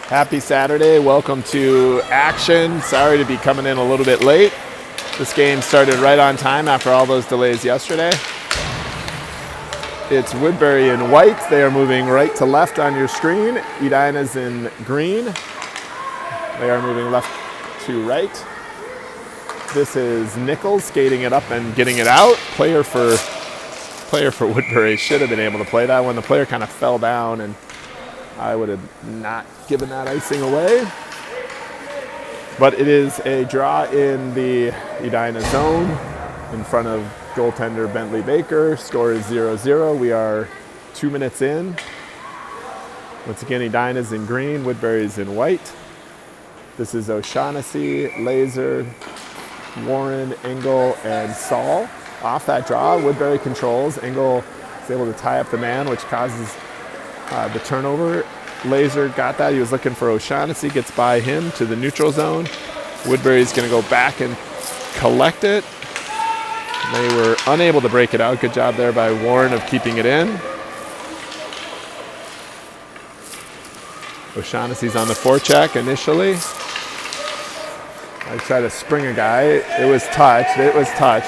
Happy Saturday. Welcome to action. Sorry to be coming in a little bit late. This game started right on time after all those delays yesterday. It's Woodbury in white. They are moving right to left on your screen. Edina's in green. They are moving left to right. This is Nichols skating it up and getting it out. Player for Woodbury should have been able to play that one. The player kind of fell down, and I would have not given that icing away. But it is a draw in the Edina zone in front of goaltender Bentley Baker. Score is 0-0. We are 2 minutes in. Once again, Edina's in green, Woodbury's in white. This is O'Shaughnessy, Laser, Warren, Engel, and Saul. Off that draw, Woodbury controls. Engel is able to tie up the man, which causes the turnover. Laser got that. He was looking for O'Shaughnessy, gets by him to the neutral zone. Woodbury's going to go back and collect it. They were unable to break it out. Good job there by Warren of keeping it in. O'Shaughnessy's on the forecheck initially. I try to spring a guy. It was touched.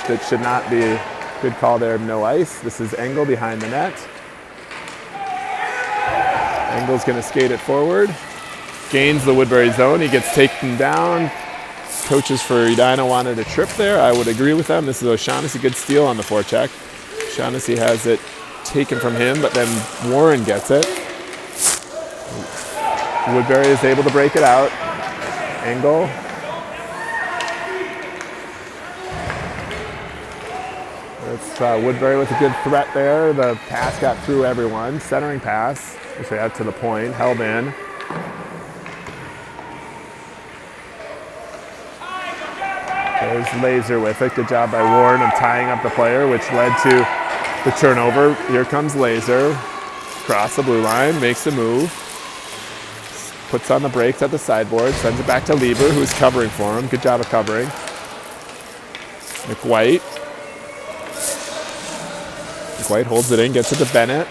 It should not be. Good call there, no ice. This is Engel behind the net. Engel's going to skate it forward. Gains the Woodbury zone. He gets taken down. Coaches for Edina wanted a trip there. I would agree with them. This is O'Shaughnessy. Good steal on the forecheck. O'Shaughnessy has it taken from him, but then Warren gets it. Woodbury is able to break it out. Engel. It's Woodbury with a good threat there. The pass got through everyone. Centering pass. Actually out to the point. Held in. There's Laser with it. Good job by Warren of tying up the player, which led to the turnover. Here comes Laser. Across the blue line. Makes the move. Puts on the brakes at the sideboard. Sends it back to Lieber, who's covering for him. Good job of covering. McWhite. McWhite holds it in. Gets it to Bennett.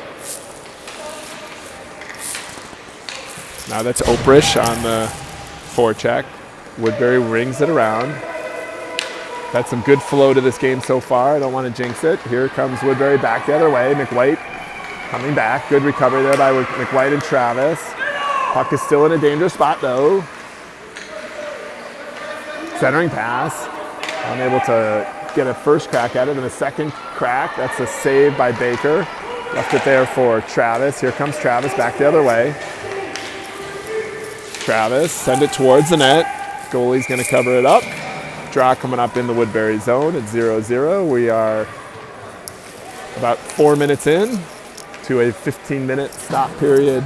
Now that's Oprich on the forecheck. Woodbury rings it around. Had some good flow to this game so far. I don't want to jinx it. Here comes Woodbury back the other way. McWhite coming back. Good recovery there by McWhite and Travis. Puck is still in a dangerous spot though. Centering pass. Unable to get a first crack at it and a second crack. That's a save by Baker. Left it there for Travis. Here comes Travis back the other way. Travis, send it towards the net. Goalie's going to cover it up. Draw coming up in the Woodbury zone at 0-0. We are about 4 minutes in to a 15-minute stop period.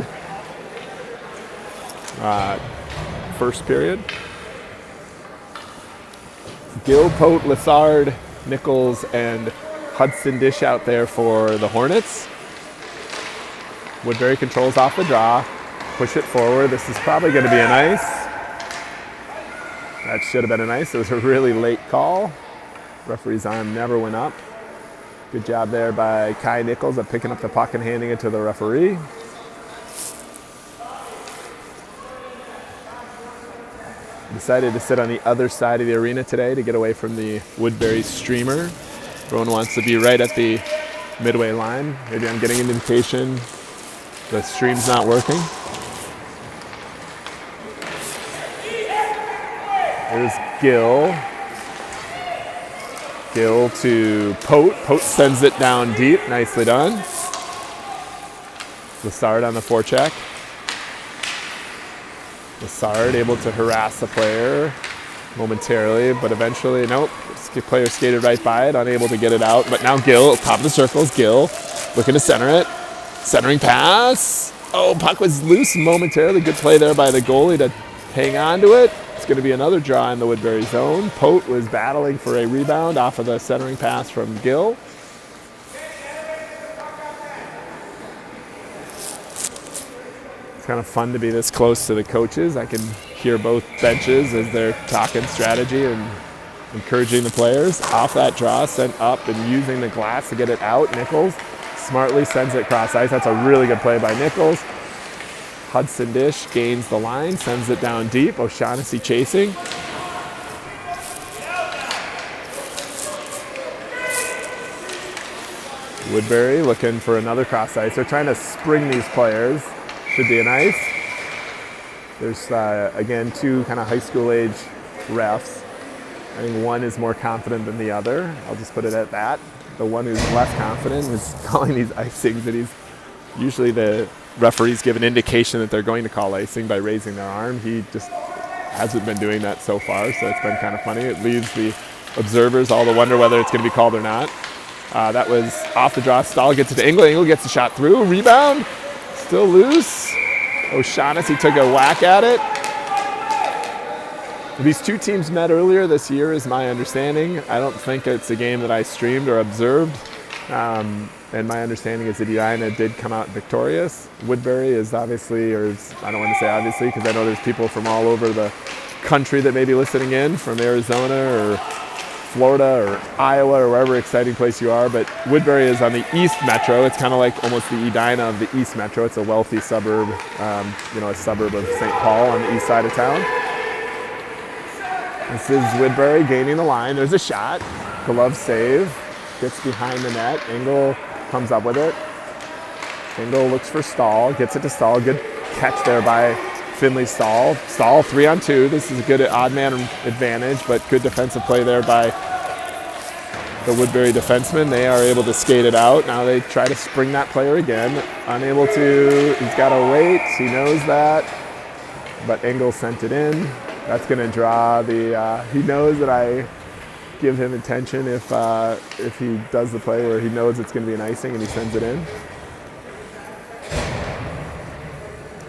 First period. Gill, Pote, Lessard, Nichols, and Hudson Dish out there for the Hornets. Woodbury controls off the draw. Push it forward. This is probably going to be an ice. That should have been an ice. It was a really late call. Referee's arm never went up. Good job there by Kai Nichols of picking up the puck and handing it to the referee. Decided to sit on the other side of the arena today to get away from the Woodbury streamer. Everyone wants to be right at the midway line. Maybe I'm getting an indication the stream's not working. There's Gill. Gill to Pote. Pote sends it down deep. Nicely done. Lessard on the forecheck. Lessard able to harass the player momentarily, but eventually, nope. The player skated right by it, unable to get it out. But now Gill, top of the circle is Gill. Looking to center it. Centering pass. Oh, puck was loose momentarily. Good play there by the goalie to hang on to it. It's going to be another draw in the Woodbury zone. Pote was battling for a rebound off of the centering pass from Gill. It's kind of fun to be this close to the coaches. I can hear both benches as they're talking strategy and encouraging the players. Off that draw, sent up and using the glass to get it out. Nichols smartly sends it across ice. That's a really good play by Nichols. Hudson Dish gains the line, sends it down deep. O'Shaughnessy chasing. Woodbury looking for another cross ice. They're trying to spring these players. Should be an ice. There's, again, two kind of high school age refs. I think one is more confident than the other. I'll just put it at that. The one who's less confident is calling these icings, and usually the referees give an indication that they're going to call icing by raising their arm. He just hasn't been doing that so far, so it's been kind of funny. It leaves the observers all to wonder whether it's going to be called or not. That was off the draw. Stahl gets it to Engel. Engel gets the shot through. Rebound. Still loose. O'Shaughnessy took a whack at it. These two teams met earlier this year, is my understanding. I don't think it's a game that I streamed or observed. And my understanding is that Edina did come out victorious. Woodbury is obviously, or I don't want to say obviously, because I know there's people from all over the country that may be listening in, from Arizona or Florida or Iowa or wherever exciting place you are. But Woodbury is on the East Metro. It's kind of like almost the Edina of the East Metro. It's a wealthy suburb, a suburb of St. Paul on the east side of town. This is Woodbury gaining the line. There's a shot. Glove save. Gets behind the net. Engel comes up with it. Engel looks for Stahl. Gets it to Stahl. Good catch there by Finley Stahl. Stahl 3-on-2. This is a good odd man advantage, but good defensive play there by the Woodbury defenseman. They are able to skate it out. Now they try to spring that player again. Unable to. He's got to wait. He knows that. But Engel sent it in. That's going to draw the. He knows that I give him attention if he does the play where he knows it's going to be an icing and he sends it in.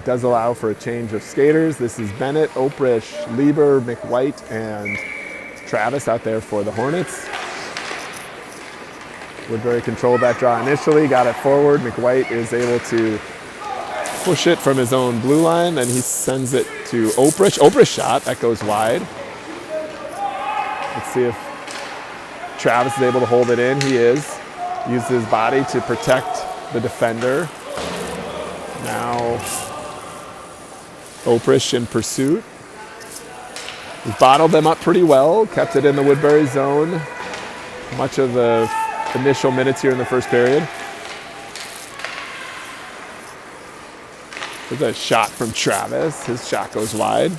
Does allow for a change of skaters. This is Bennett, Oprish, Lieber, McWhite, and Travis out there for the Hornets. Woodbury controlled that draw initially, got it forward. McWhite is able to push it from his own blue line, then he sends it to Oprish. Oprish shot, that goes wide. Let's see if Travis is able to hold it in. He is. Uses his body to protect the defender. Now Oprish in pursuit. He's bottled them up pretty well, kept it in the Woodbury zone much of the initial minutes here in the first period. There's a shot from Travis. His shot goes wide.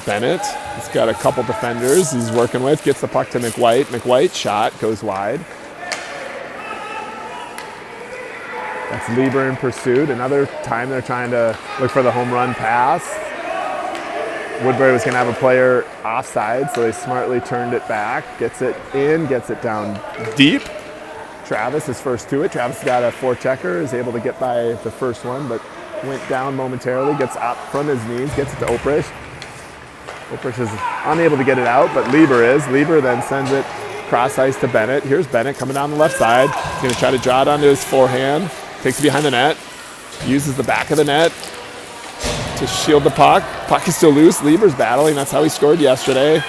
Bennett, he's got a couple defenders he's working with, gets the puck to McWhite. McWhite shot goes wide. That's Lieber in pursuit. Another time they're trying to look for the home run pass. Woodbury was going to have a player offside, so they smartly turned it back. Gets it in, gets it down deep. Travis is first to it. Travis got a forechecker, is able to get by the first one, but went down momentarily, gets up from his knees, gets it to Oprish. Oprish is unable to get it out, but Lieber is. Lieber then sends it cross ice to Bennett. Here's Bennett coming down the left side. He's going to try to draw it onto his forehand. Takes it behind the net. Uses the back of the net to shield the puck. Puck is still loose. Lieber's battling. That's how he scored yesterday.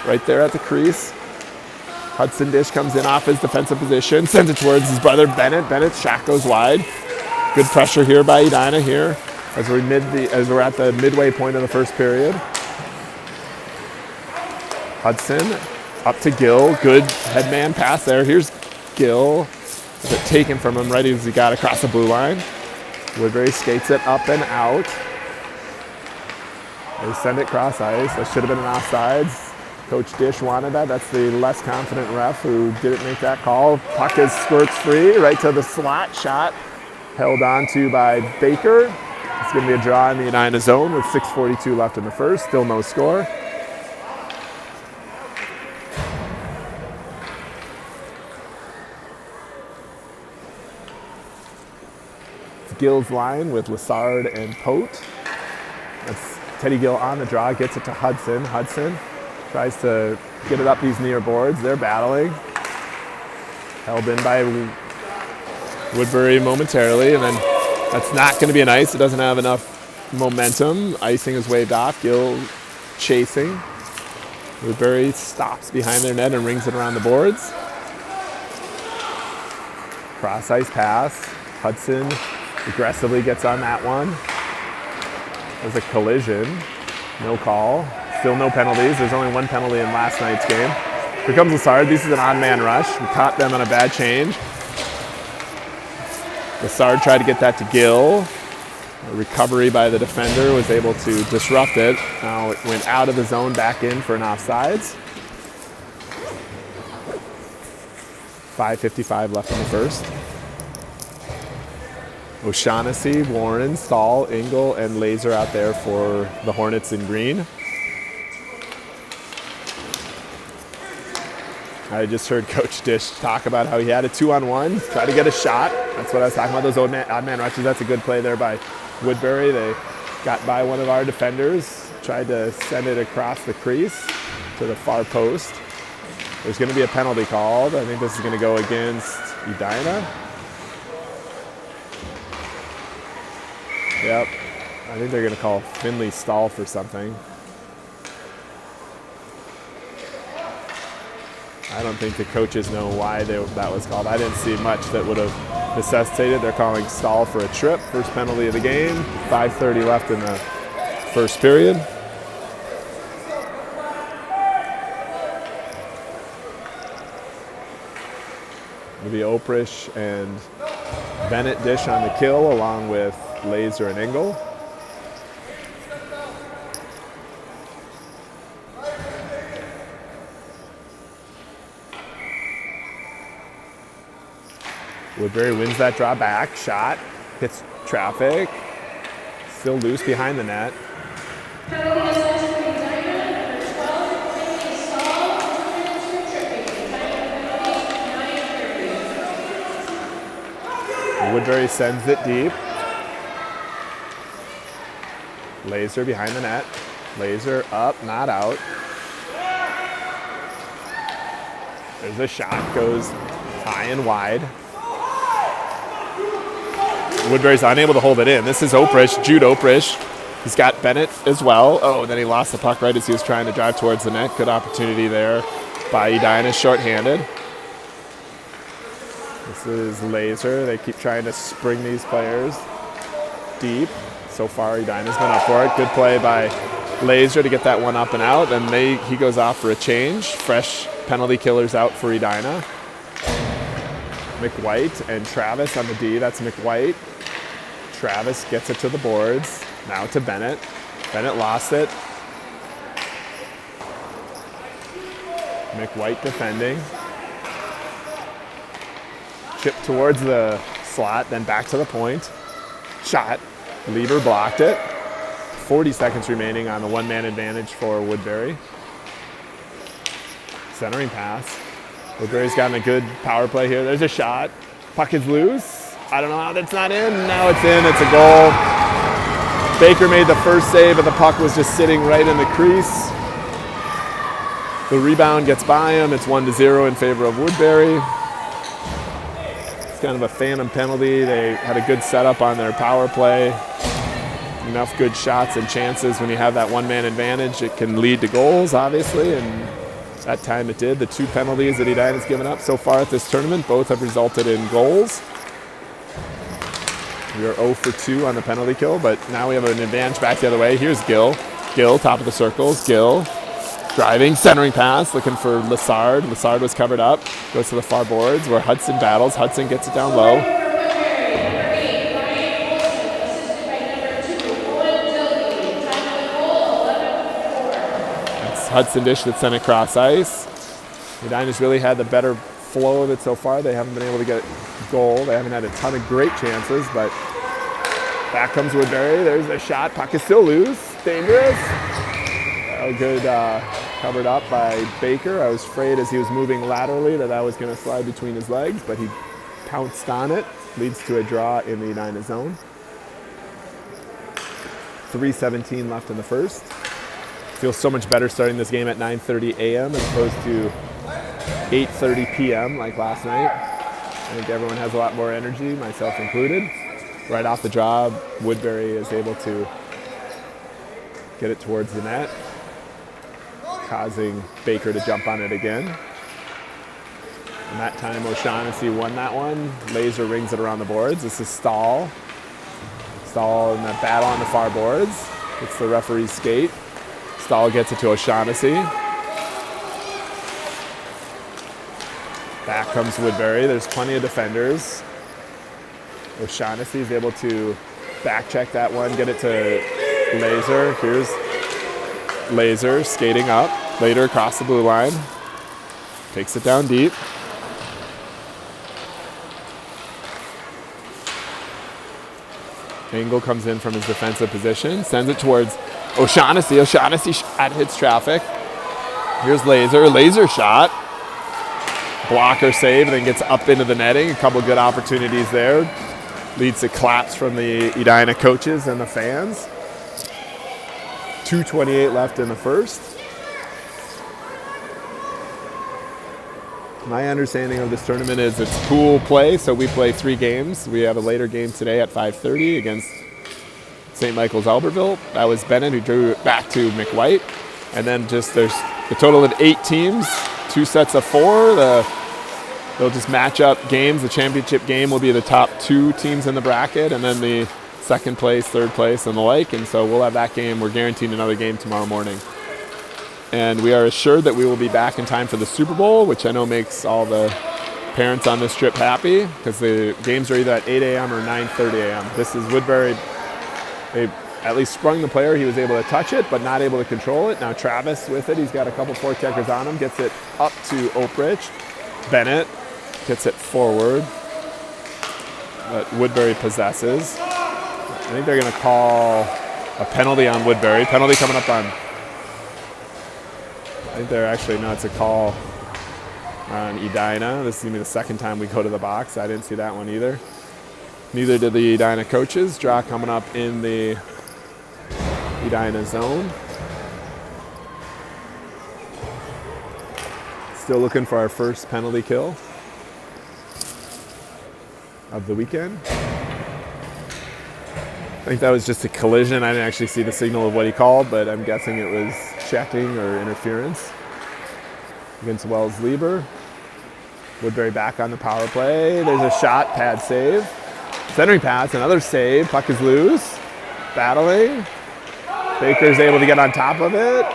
Right there at the crease. Hudson Dish comes in off his defensive position. Sends it towards his brother Bennett. Bennett's shot goes wide. Good pressure here by Edina here as we're at the midway point of the first period. Hudson up to Gill. Good headman pass there. Here's Gill. Is it taken from him right as he got across the blue line. Woodbury skates it up and out. They send it cross ice. That should have been an offsides. Coach Dish wanted that. That's the less confident ref who didn't make that call. Puck is squirts free right to the slot. Shot held on to by Baker. It's going to be a draw in the Edina zone with 6:42 left in the first. Still no score. Gill's line with Lassard and Pote. That's Teddy Gill on the draw, gets it to Hudson. Hudson tries to get it up these near boards. They're battling. Held in by Woodbury momentarily, and then that's not going to be an ice. It doesn't have enough momentum. Icing is waved off. Gill chasing. Woodbury stops behind their net and rings it around the boards. Cross ice pass. Hudson Aggressively gets on that one. There's a collision. No call. Still no penalties. There's only one penalty in last night's game. Here comes Lassard. This is an odd man rush. We caught them on a bad change. Lassard tried to get that to Gill. A recovery by the defender was able to disrupt it. Now it went out of the zone, back in for an offsides. 5:55 left in the first. O'Shaughnessy, Warren, Stahl, Engel, and Laser out there for the Hornets in green. I just heard Coach Dish talk about how he had a 2-on-1, try to get a shot. That's what I was talking about, those odd man rushes. That's a good play there by Woodbury. They got by one of our defenders, tried to send it across the crease to the far post. There's going to be a penalty called. I think this is going to go against Edina. Yep, I think they're going to call Finley Stahl for something. I don't think the coaches know why that was called. I didn't see much that would have necessitated. They're calling Stahl for a trip. First penalty of the game. 5:30 left in the first period. It'll be Oprish and Bennett Dish on the kill, along with Laser and Engel. Woodbury wins that draw back. Shot. Hits traffic. Still loose behind the net. Woodbury sends it deep. Laser behind the net. Laser up, not out. There's a shot, goes high and wide. Woodbury's unable to hold it in. This is Oprish, Jude Oprish. He's got Bennett as well. Oh, and then he lost the puck right as he was trying to drive towards the net. Good opportunity there by Edina, shorthanded. This is Laser. They keep trying to spring these players deep. So far, Edina's been up for it. Good play by Laser to get that one up and out. And he goes off for a change. Fresh penalty killers out for Edina. McWhite and Travis on the D. That's McWhite. Travis gets it to the boards. Now to Bennett. Bennett lost it. McWhite defending. Chip towards the slot, then back to the point. Shot. Lieber blocked it. 40 seconds remaining on the one-man advantage for Woodbury. Centering pass. Woodbury's gotten a good power play here. There's a shot. Puck is loose. I don't know how that's not in. Now it's in. It's a goal. Baker made the first save, and the puck was just sitting right in the crease. The rebound gets by him. It's 1-0 in favor of Woodbury. It's kind of a phantom penalty. They had a good setup on their power play. Enough good shots and chances. When you have that one-man advantage, it can lead to goals, obviously, and that time it did. The two penalties that Edina's given up so far at this tournament, both have resulted in goals. We are 0 for 2 on the penalty kill, but now we have an advantage back the other way. Here's Gill. Gill, top of the circles. Gill, driving, centering pass, looking for Lassard. Lassard was covered up. Goes to the far boards where Hudson battles. Hudson gets it down low. That's Hudson Dish that sent it across ice. Edina's really had the better flow of it so far. They haven't been able to get a goal. They haven't had a ton of great chances, but back comes Woodbury. There's a shot. Puck is still loose. Dangerous. Good covered up by Baker. I was afraid as he was moving laterally that was going to slide between his legs, but he pounced on it. Leads to a draw in the Edina zone. 3:17 left in the first. Feels so much better starting this game at 9:30 a.m. as opposed to 8:30 p.m. like last night. I think everyone has a lot more energy, myself included. Right off the draw, Woodbury is able to get it towards the net, causing Baker to jump on it again. And that time O'Shaughnessy won that one. Laser rings it around the boards. This is Stahl. Stahl in that battle on the far boards. It's the referee's skate. Stahl gets it to O'Shaughnessy. Back comes Woodbury. There's plenty of defenders. O'Shaughnessy is able to back check that one, get it to Laser. Here's Laser skating up. Later across the blue line. Takes it down deep. Engel comes in from his defensive position, sends it towards O'Shaughnessy. O'Shaughnessy shot hits traffic. Here's Laser. Laser shot. Blocker save, then gets up into the netting. A couple good opportunities there. Leads to claps from the Edina coaches and the fans. 2:28 left in the first. My understanding of this tournament is it's pool play, so we play 3 games. We have a later game today at 5:30 against St. Michael's Albertville. That was Bennett who drew it back to McWhite. And then just there's a total of 8 teams, 2 sets of 4. They'll just match up games. The championship game will be the top 2 teams in the bracket, and then the second place, third place, and the like. And so we'll have that game. We're guaranteed another game tomorrow morning. And we are assured that we will be back in time for the Super Bowl, which I know makes all the parents on this trip happy because the games are either at 8 a.m. or 9:30 a.m. This is Woodbury. They at least sprung the player. He was able to touch it, but not able to control it. Now Travis with it. He's got a couple forecheckers on him. Gets it up to Oakridge. Bennett gets it forward. But Woodbury possesses. I think they're going to call a penalty on Woodbury. Penalty coming up on... I think they're actually, no, it's a call on Edina. This is going to be the second time we go to the box. I didn't see that one either. Neither did the Edina coaches. Draw coming up in the Edina zone. Still looking for our first penalty kill of the weekend. I think that was just a collision. I didn't actually see the signal of what he called, but I'm guessing it was checking or interference against Wells Lieber. Woodbury back on the power play. There's a shot, pad save. Centering pass, another save. Puck is loose. Battling. Baker's able to get on top of it.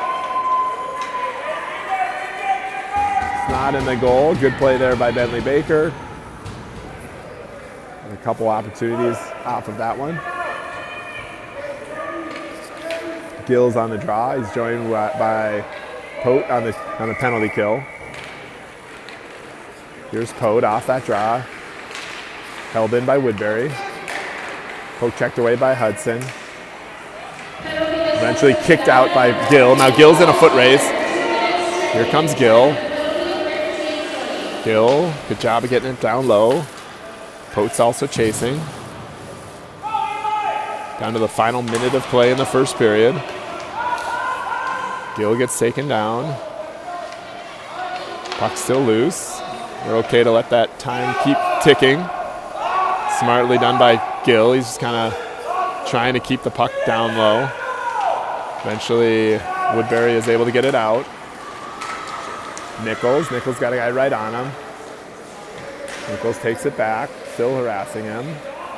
It's not in the goal. Good play there by Bentley Baker. And a couple opportunities off of that one. Gill's on the draw. He's joined by Pote on the penalty kill. Here's Pote off that draw. Held in by Woodbury. Pote checked away by Hudson. Eventually kicked out by Gill. Now Gill's in a foot race. Here comes Gill. Gill, good job of getting it down low. Pote's also chasing. Down to the final minute of play in the first period. Gill gets taken down. Puck's still loose. We're okay to let that time keep ticking. Smartly done by Gill. He's just kind of trying to keep the puck down low. Eventually, Woodbury is able to get it out. Nichols got a guy right on him. Nichols takes it back, still harassing him.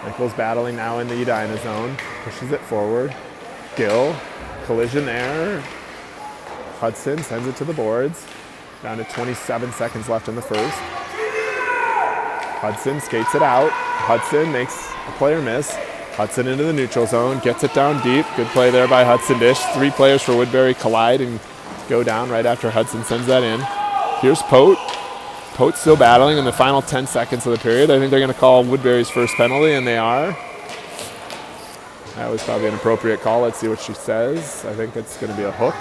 Nichols battling now in the Edina zone. Pushes it forward. Gill, collision there. Hudson sends it to the boards. Down to 27 seconds left in the first. Hudson skates it out. Hudson makes a player miss. Hudson into the neutral zone, gets it down deep. Good play there by Hudson Dish. 3 players for Woodbury collide and go down right after Hudson sends that in. Here's Pote. Pote's still battling in the final 10 seconds of the period. I think they're going to call Woodbury's first penalty, and they are. That was probably an appropriate call. Let's see what she says. I think it's going to be a hook.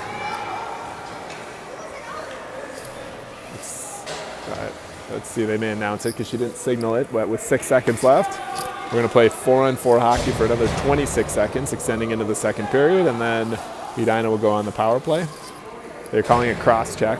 Let's see, they may announce it because she didn't signal it, but with 6 seconds left, we're going to play 4-on-4 hockey for another 26 seconds, extending into the second period, and then Edina will go on the power play. They're calling it cross-check.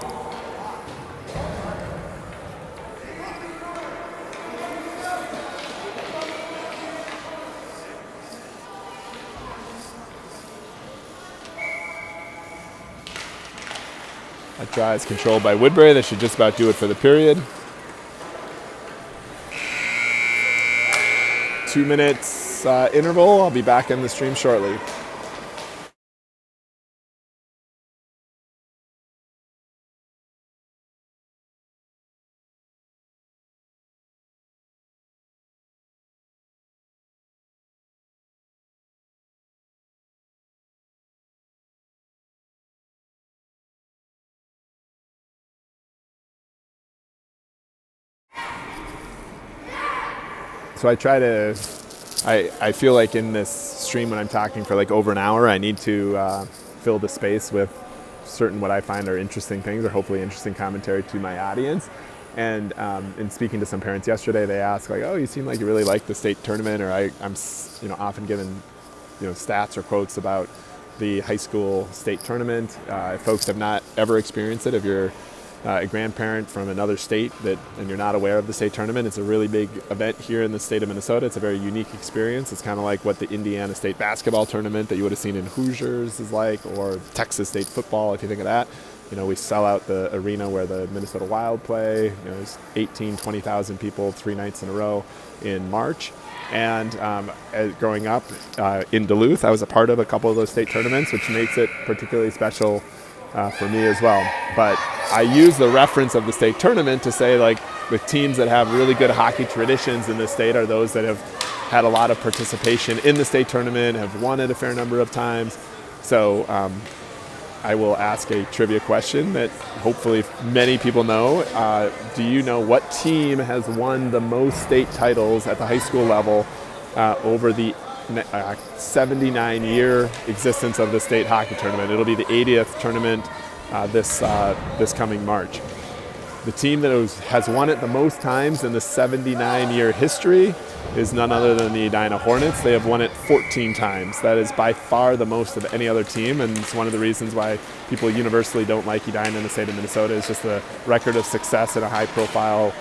That draw is controlled by Woodbury. That should just about do it for the period. 2 minutes this interval. I'll be back in the stream shortly. So I feel like in this stream when I'm talking for like over an hour, I need to fill the space with certain what I find are interesting things, or hopefully interesting commentary to my audience. And in speaking to some parents yesterday, they asked like, "Oh, you seem like you really like the state tournament," or I'm often given stats or quotes about the high school state tournament. If folks have not ever experienced it, if you're a grandparent from another state and you're not aware of the state tournament, it's a really big event here in the state of Minnesota. It's a very unique experience. It's kind of like what the Indiana State basketball tournament that you would have seen in Hoosiers is like, or Texas State football, if you think of that. We sell out the arena where the Minnesota Wild play. There's 18, 20,000 people 3 nights in a row in March. And growing up in Duluth, I was a part of a couple of those state tournaments, which makes it particularly special for me as well. But I use the reference of the state tournament to say, like, the teams that have really good hockey traditions in the state are those that have had a lot of participation in the state tournament, have won it a fair number of times. So I will ask a trivia question that hopefully many people know. Do you know what team has won the most state titles at the high school level over the 79-year existence of the state hockey tournament? It'll be the 80th tournament this coming March. The team that has won it the most times in the 79-year history is none other than the Edina Hornets. They have won it 14 times. That is by far the most of any other team, and it's one of the reasons why people universally don't like Edina in the state of Minnesota, is just the record of success in a high-profile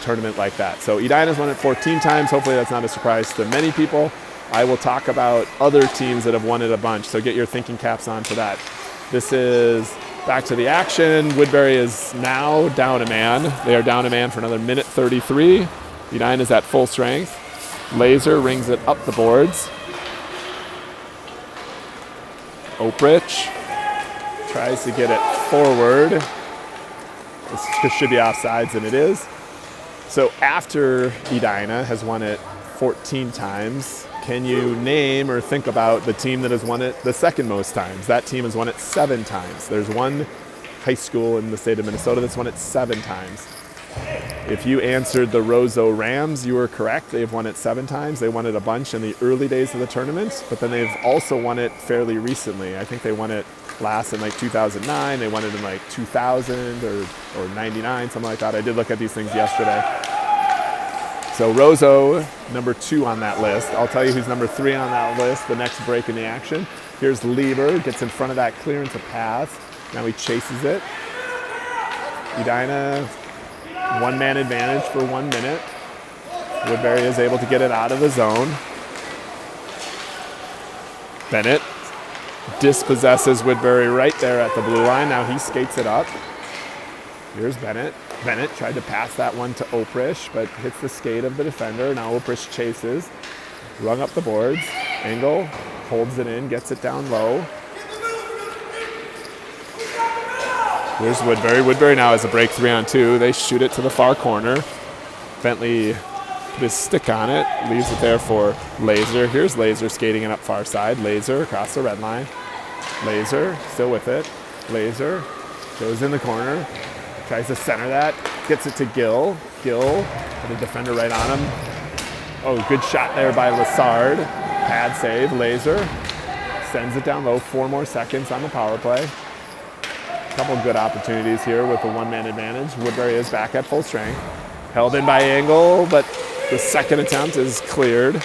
tournament like that. So Edina's won it 14 times. Hopefully that's not a surprise to many people. I will talk about other teams that have won it a bunch, so get your thinking caps on for that. This is back to the action. Woodbury is now down a man. They are down a man for another minute 33. Edina is at full strength. Laser rings it up the boards. Oprich tries to get it forward. This should be offsides, and it is. So after Edina has won it 14 times, can you name or think about the team that has won it the second most times? That team has won it 7 times. There's one high school in the state of Minnesota that's won it 7 times. If you answered the Roseau Rams, you were correct. They've won it 7 times. They won it a bunch in the early days of the tournament, but then they've also won it fairly recently. I think they won it last in like 2009. They won it in like 2000 or 99, something like that. I did look at these things yesterday. So Roseau, number 2 on that list. I'll tell you who's number 3 on that list, the next break in the action. Here's Lieber, gets in front of that clearance of pass. Now he chases it. Edina, one-man advantage for 1 minute. Woodbury is able to get it out of the zone. Bennett dispossesses Woodbury right there at the blue line. Now he skates it up. Here's Bennett. Bennett tried to pass that one to Oprich, but hits the skate of the defender. Now Oprich chases. Rung up the boards. Engel holds it in, gets it down low. Here's Woodbury. Woodbury now has a break 3-on-2. They shoot it to the far corner. Bentley put his stick on it, leaves it there for Laser. Here's Laser skating it up far side. Laser across the red line. Laser still with it. Laser goes in the corner. Tries to center that, gets it to Gill. Gill, put a defender right on him. Oh, good shot there by Lassard. Pad save, Laser. Sends it down low, 4 more seconds on the power play. A couple good opportunities here with a one-man advantage. Woodbury is back at full strength. Held in by Engel, but the second attempt is cleared.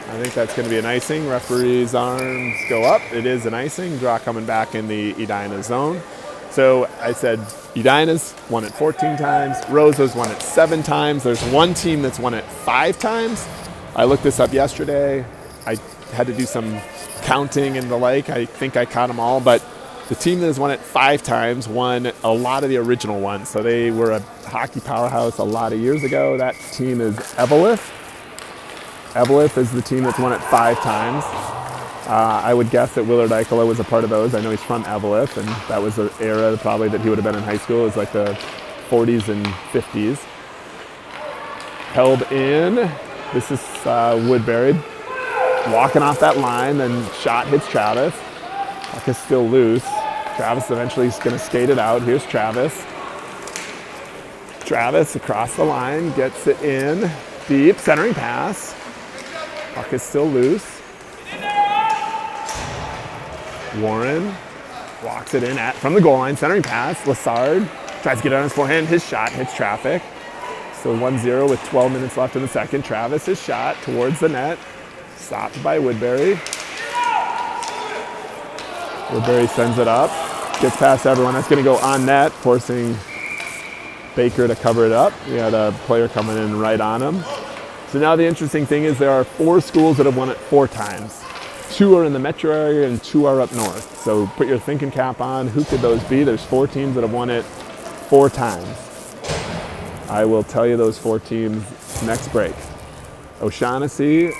I think that's going to be an icing. Referee's arms go up. It is an icing. Draw coming back in the Edina zone. So I said Edina's won it 14 times. Roseau's won it 7 times. There's one team that's won it 5 times. I looked this up yesterday. I had to do some counting and the like. I think I caught them all, but The team that has won it 5 times won a lot of the original ones. So they were a hockey powerhouse a lot of years ago. That team is Eveleth. Eveleth is the team that's won it 5 times. I would guess that Willard Eichela was a part of those. I know he's from Eveleth, and that was the era probably that he would have been in high school. It was like the 40s and 50s. Held in. This is Woodbury. Walking off that line, then shot hits Travis. Puck is still loose. Travis eventually is going to skate it out. Here's Travis. Travis across the line, gets it in. Deep, centering pass. Puck is still loose. Warren walks it in from the goal line, centering pass. Lassard tries to get it on his forehand. His shot hits traffic. Still 1-0 with 12 minutes left in the second. Travis's shot towards the net. Stopped by Woodbury. Woodbury sends it up. Gets past everyone. That's going to go on net, forcing Baker to cover it up. We had a player coming in right on him. So now the interesting thing is there are 4 schools that have won it 4 times. 2 are in the metro area and 2 are up north. So put your thinking cap on. Who could those be? There's 4 teams that have won it 4 times. I will tell you those 4 teams next break. O'Shaughnessy,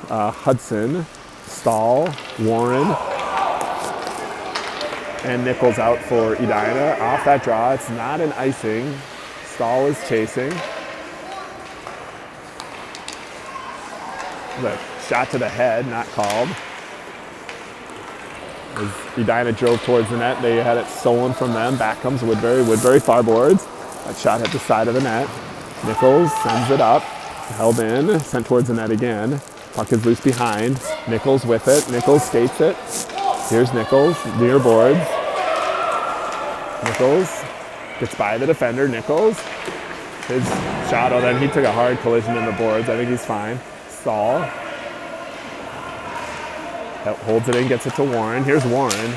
Hudson, Stahl, Warren, and Nichols out for Edina. Off that draw, it's not an icing. Stahl is chasing. The shot to the head, not called. As Edina drove towards the net, they had it stolen from them. Back comes Woodbury. Woodbury far boards. That shot hit the side of the net. Nichols sends it up. Held in, sent towards the net again. Puck is loose behind. Nichols with it. Nichols skates it. Here's Nichols, near boards. Nichols gets by the defender. Nichols, his shot, then he took a hard collision in the boards. I think he's fine. Stahl holds it in, gets it to Warren. Here's Warren.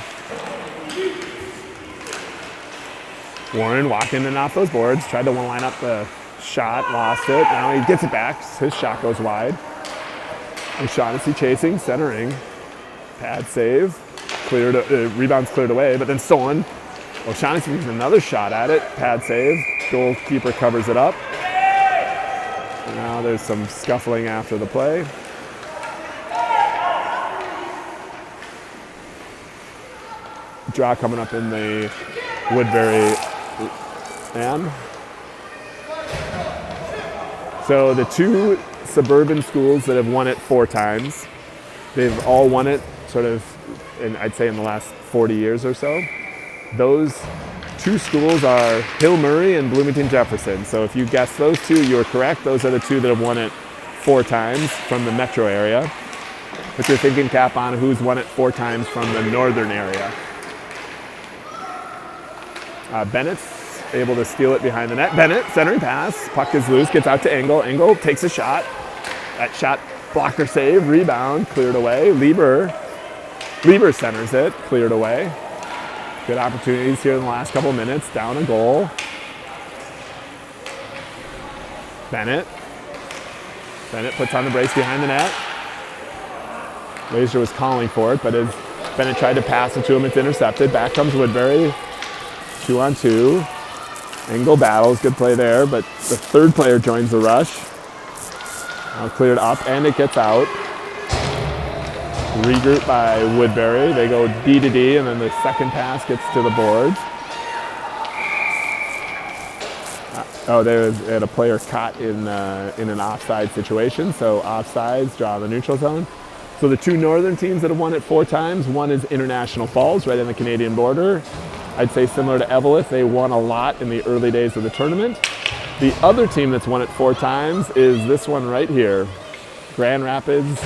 Warren walking in and off those boards. Tried to line up the shot, lost it. Now he gets it back. His shot goes wide. O'Shaughnessy chasing, centering. Pad save. Rebound's cleared away, but then stolen. O'Shaughnessy makes another shot at it. Pad save. Goalkeeper covers it up. Now there's some scuffling after the play. Draw coming up in the Woodbury end. So the 2 suburban schools that have won it 4 times, they've all won it sort of, I'd say in the last 40 years or so. Those 2 schools are Hill Murray and Bloomington Jefferson. So if you guess those 2, you're correct. Those are the 2 that have won it 4 times from the metro area. Put your thinking cap on who's won it 4 times from the northern area. Bennett's able to steal it behind the net. Bennett, centering pass. Puck is loose, gets out to Engel. Engel takes a shot. That shot, blocker save, rebound, cleared away. Lieber centers it, cleared away. Good opportunities here in the last couple of minutes. Down a goal. Bennett puts on the brace behind the net. Laser was calling for it, but as Bennett tried to pass it to him, it's intercepted. Back comes Woodbury. 2-on-2. Engel battles, good play there, but the 3rd player joins the rush. Now cleared up, and it gets out. Regroup by Woodbury. They go D to D, and then the second pass gets to the boards. They had a player caught in an offside situation, so offsides, draw the neutral zone. So the 2 northern teams that have won it 4 times, one is International Falls, right on the Canadian border. I'd say similar to Eveleth, they won a lot in the early days of the tournament. The other team that's won it 4 times is this one right here. Grand Rapids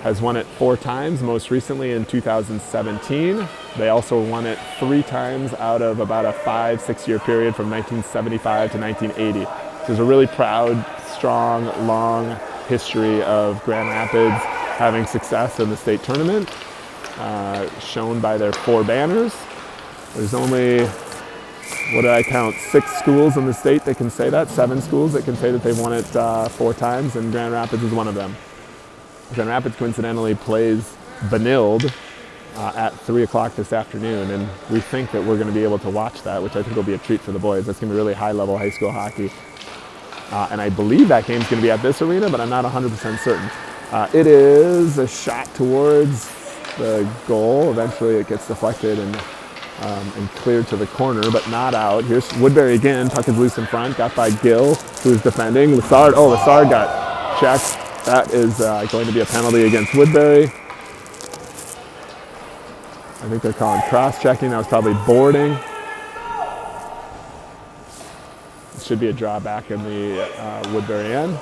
has won it 4 times, most recently in 2017. They also won it 3 times out of about a 5-6 year period from 1975 to 1980. So there's a really proud, strong, long history of Grand Rapids having success in the state tournament, shown by their 4 banners. There's only, what did I count, 6 schools in the state that can say that, 7 schools that can say that they've won it 4 times, and Grand Rapids is one of them. Grand Rapids coincidentally plays Benilde at 3 o'clock this afternoon, and we think that we're going to be able to watch that, which I think will be a treat for the boys. That's going to be really high-level high school hockey. And I believe that game's going to be at this arena, but I'm not 100% certain. It is a shot towards the goal. Eventually it gets deflected and cleared to the corner, but not out. Here's Woodbury again. Puck is loose in front. Got by Gill, who's defending. Lassard got checked. That is going to be a penalty against Woodbury. I think they're calling cross-checking. That was probably boarding. It should be a drawback in the Woodbury end.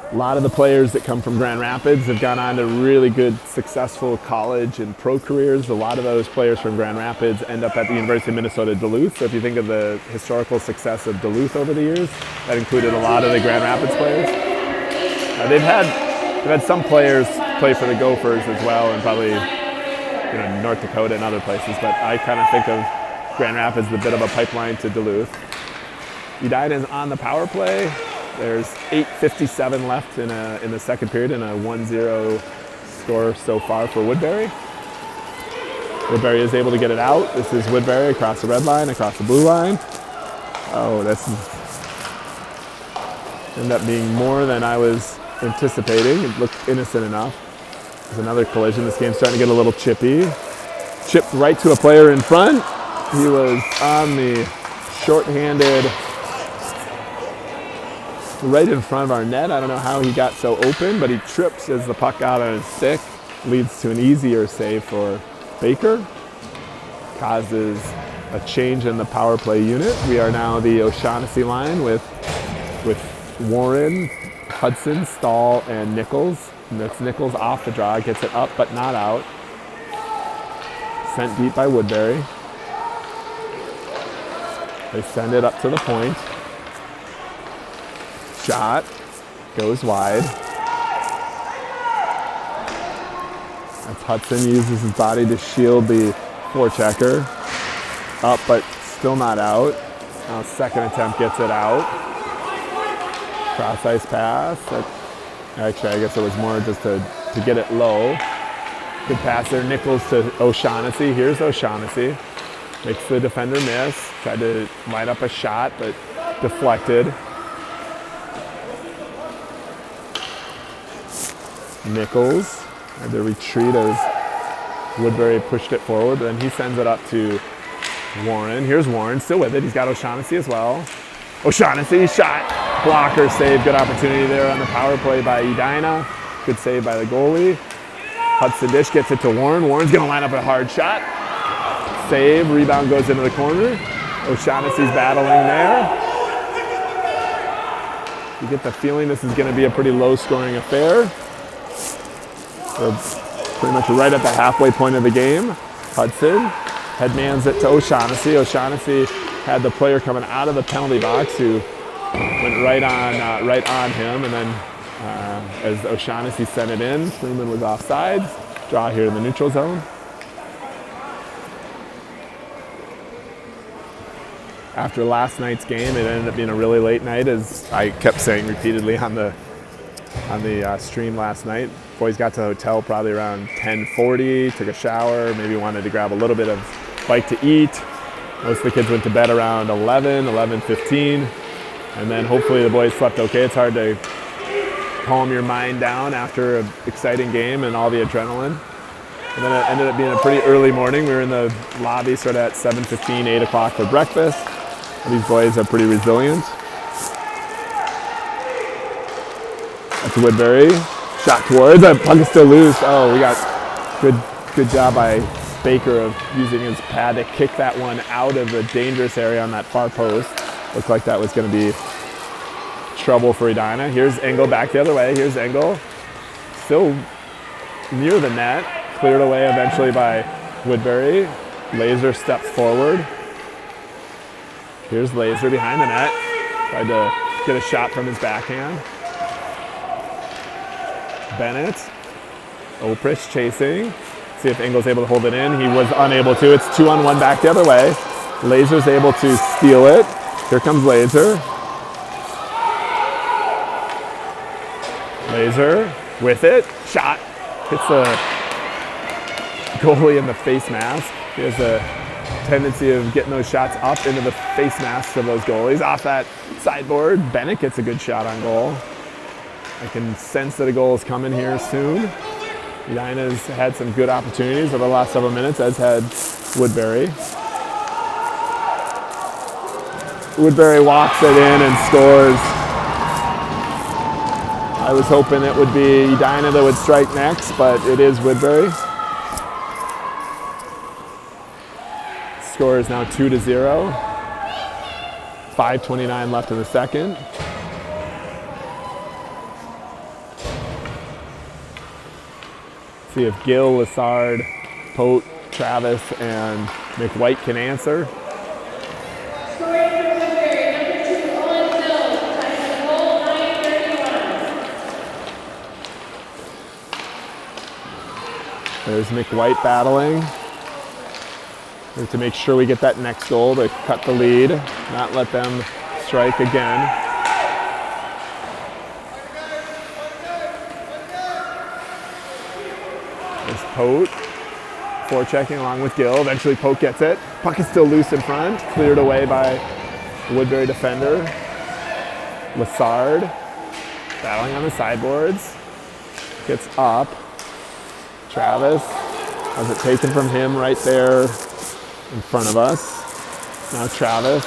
A lot of the players that come from Grand Rapids have gone on to really good, successful college and pro careers. A lot of those players from Grand Rapids end up at the University of Minnesota Duluth. So if you think of the historical success of Duluth over the years, that included a lot of the Grand Rapids players. They've had some players play for the Gophers as well, and probably North Dakota and other places. But I kind of think of Grand Rapids as a bit of a pipeline to Duluth. Edina is on the power play. There's 8:57 left in the second period and a 1-0 score so far for Woodbury. Woodbury is able to get it out. This is Woodbury across the red line, across the blue line. Oh, this ended up being more than I was anticipating. It looked innocent enough. There's another collision. This game's starting to get a little chippy. Chipped right to a player in front. He was on the shorthanded right in front of our net. I don't know how he got so open, but he trips as the puck got on his stick. Leads to an easier save for Baker. Causes a change in the power play unit. We are now the O'Shaughnessy line with Warren, Hudson, Stahl, and Nichols. And that's Nichols off the draw, gets it up but not out. Sent deep by Woodbury. They send it up to the point. Shot goes wide. As Hudson uses his body to shield the forechecker. Up but still not out. Now second attempt gets it out. Cross ice pass. Actually, I guess it was more just to get it low. Good pass there. Nichols to O'Shaughnessy. Here's O'Shaughnessy. Makes the defender miss. Tried to line up a shot, but deflected. Nichols had to retreat as Woodbury pushed it forward, but then he sends it up to Warren. Here's Warren, still with it. He's got O'Shaughnessy as well. O'Shaughnessy, shot, blocker, save. Good opportunity there on the power play by Edina. Good save by the goalie. Hudson Dish gets it to Warren. Warren's going to line up a hard shot. Save, rebound goes into the corner. O'Shaughnessy's battling there. You get the feeling this is going to be a pretty low-scoring affair. We're pretty much right at the halfway point of the game. Hudson headmans it to O'Shaughnessy. O'Shaughnessy had the player coming out of the penalty box who went right on him, and then as O'Shaughnessy sent it in, Freeman was offsides. Draw here in the neutral zone. After last night's game, it ended up being a really late night, as I kept saying repeatedly on the stream last night. Boys got to the hotel probably around 10:40, took a shower, maybe wanted to grab a little bit of bite to eat. Most of the kids went to bed around 11:15, and then hopefully the boys slept okay. It's hard to calm your mind down after an exciting game and all the adrenaline. And then it ended up being a pretty early morning. We were in the lobby sort of at 7:15, 8 o'clock for breakfast. And these boys are pretty resilient. That's Woodbury. Shot towards. The puck is still loose. Oh, we got good job by Baker of using his pad to kick that one out of the dangerous area on that far post. Looked like that was going to be trouble for Edina. Here's Engel back the other way. Here's Engel. Still near the net. Cleared away eventually by Woodbury. Laser steps forward. Here's Laser behind the net. Tried to get a shot from his backhand. Bennett. Oprich chasing. See if Engel's able to hold it in. He was unable to. It's 2-on-1 back the other way. Laser's able to steal it. Here comes Laser. Laser with it. Shot. Hits the goalie in the face mask. He has a tendency of getting those shots up into the face masks of those goalies. Off that sideboard, Bennett gets a good shot on goal. I can sense that a goal is coming here soon. Edina's had some good opportunities over the last several minutes, as had Woodbury. Woodbury walks it in and scores. I was hoping it would be Edina that would strike next, but it is Woodbury. Score is now 2-0. 5:29 left in the second. See if Gill, Lassard, Pote, Travis, and McWhite can answer. There's McWhite battling. We have to make sure we get that next goal to cut the lead, not let them strike again. There's Pote, forechecking along with Gill. Eventually Pote gets it. Puck is still loose in front, cleared away by the Woodbury defender. Lassard, battling on the sideboards, gets up. Travis has it taken from him right there in front of us. Now Travis,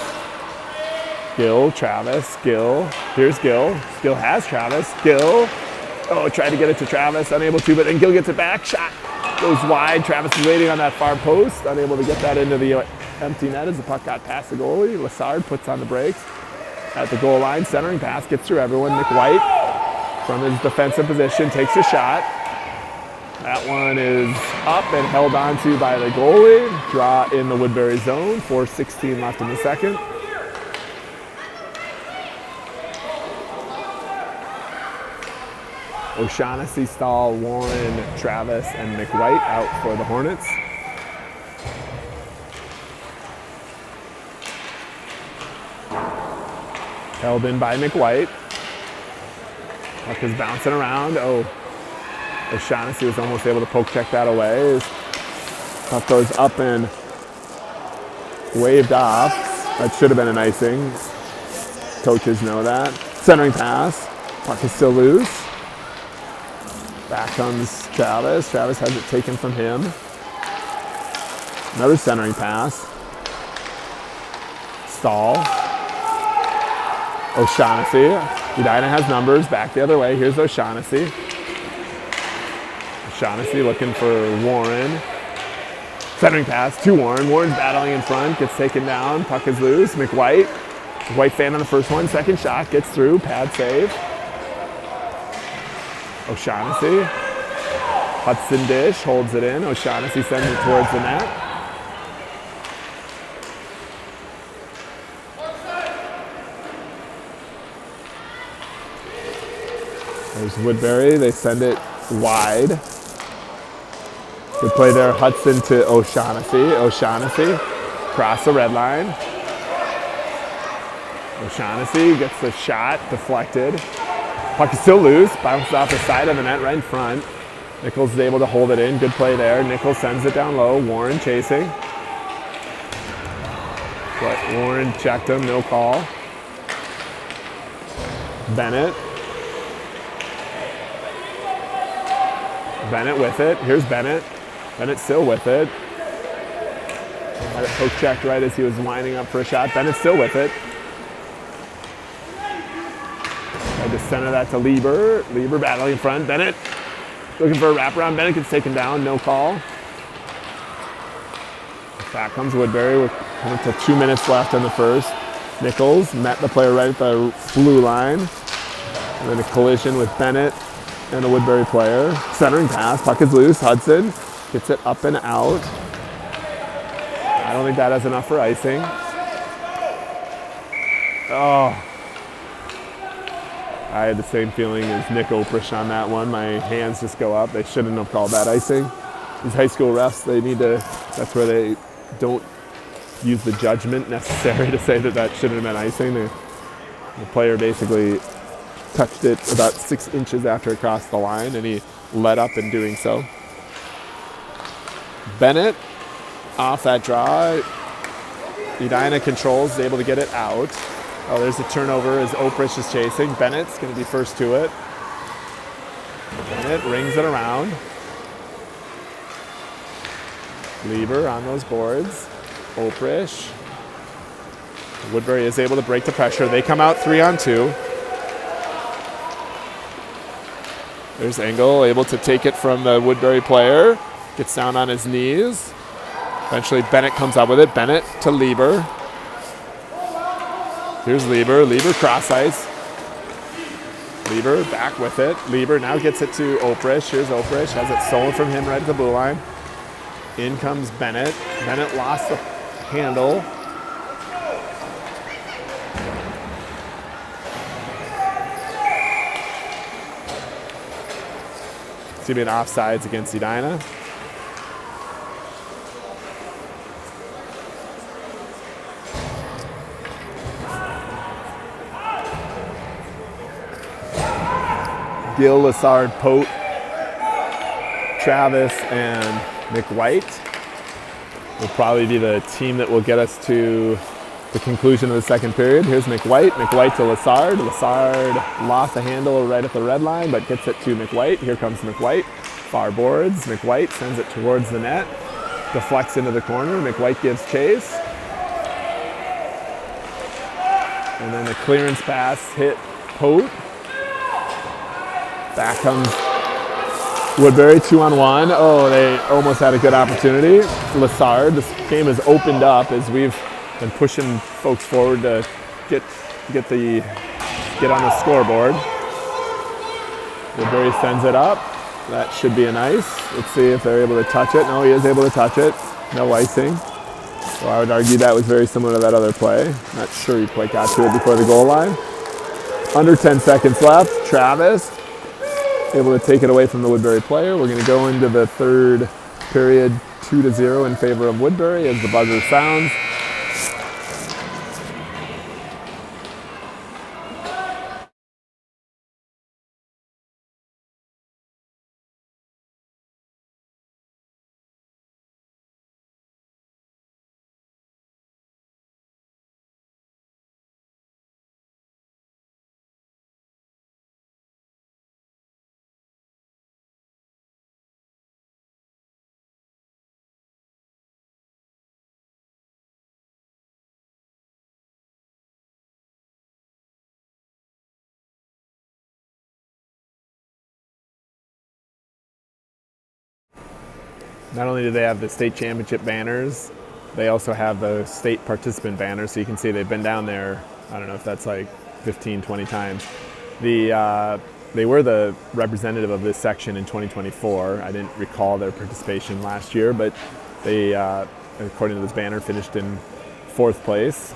Gill, Travis, Gill. Here's Gill. Gill has Travis. Gill. Oh, tried to get it to Travis, unable to, but then Gill gets it back. Shot goes wide. Travis is waiting on that far post, unable to get that into the empty net as the puck got past the goalie. Lassard puts on the brakes at the goal line. Centering pass gets through everyone. McWhite from his defensive position takes a shot. That one is up and held onto by the goalie. Draw in the Woodbury zone. 4:16 left in the second. O'Shaughnessy, Stahl, Warren, Travis, and McWhite out for the Hornets. Held in by McWhite. Puck is bouncing around. Oh. O'Shaughnessy was almost able to poke check that away. Puck goes up and waved off. That should have been an icing. Coaches know that. Centering pass. Puck is still loose. Back comes Travis. Travis has it taken from him. Another centering pass. Stahl. O'Shaughnessy. Edina has numbers. Back the other way. Here's O'Shaughnessy. O'Shaughnessy looking for Warren. Centering pass to Warren. Warren's battling in front, gets taken down. Puck is loose. McWhite. McWhite fan on the first one. Second shot gets through. Pad save. O'Shaughnessy. Hudson dish holds it in. O'Shaughnessy sends it towards the net. There's Woodbury. They send it wide. Good play there, Hudson to O'Shaughnessy. O'Shaughnessy across the red line. O'Shaughnessy gets the shot deflected. Puck is still loose, bounces off the side of the net right in front. Nichols is able to hold it in. Good play there. Nichols sends it down low. Warren chasing. But Warren checked him, no call. Bennett. Bennett with it. Here's Bennett. Bennett still with it. Had it poke checked right as he was lining up for a shot. Bennett still with it. Tried to center that to Lieber. Lieber battling in front. Bennett looking for a wraparound. Bennett gets taken down. No call. Back comes Woodbury with coming to 2 minutes left in the first. Nichols met the player right at the blue line. And then a collision with Bennett and a Woodbury player. Centering pass. Puck is loose. Hudson gets it up and out. I don't think that has enough for icing. Oh. I had the same feeling as Nick Oprish on that one. My hands just go up. They shouldn't have called that icing. These high school refs, they need to, that's where they don't use the judgment necessary to say that that shouldn't have been icing. The player basically touched it about 6 inches after it crossed the line, and he let up in doing so. Bennett off that draw. Edina controls, is able to get it out. Oh, there's a turnover as Oprich is chasing. Bennett's going to be first to it. Bennett rings it around. Lieber on those boards. Oprich. Woodbury is able to break the pressure. They come out 3-on-2. There's Engel, able to take it from the Woodbury player. Gets down on his knees. Eventually Bennett comes up with it. Bennett to Lieber. Here's Lieber. Lieber cross ice. Lieber back with it. Lieber now gets it to Oprich. Here's Oprich. Has it stolen from him right at the blue line. In comes Bennett. Bennett lost the handle. It's going to be an offsides against Edina. Gill, Lassard, Pote, Travis, and McWhite will probably be the team that will get us to the conclusion of the second period. Here's McWhite. McWhite to Lassard. Lassard lost the handle right at the red line, but gets it to McWhite. Here comes McWhite. Far boards. McWhite sends it towards the net. Deflects into the corner. McWhite gives chase. And then the clearance pass hit Pote. Back comes Woodbury, 2-on-1. Oh, they almost had a good opportunity. Lassard, this game has opened up as we've been pushing folks forward to get on the scoreboard. Woodbury sends it up. That should be an ice. Let's see if they're able to touch it. No, he is able to touch it. No icing. So I would argue that was very similar to that other play. Not sure he quite got to it before the goal line. Under 10 seconds left. Travis able to take it away from the Woodbury player. We're going to go into the third period 2-0 in favor of Woodbury as the buzzer sounds. Not only do they have the state championship banners, they also have the state participant banners. So you can see they've been down there, I don't know if that's like 15, 20 times. They were the representative of this section in 2024. I didn't recall their participation last year, but they, according to this banner, finished in 4th place.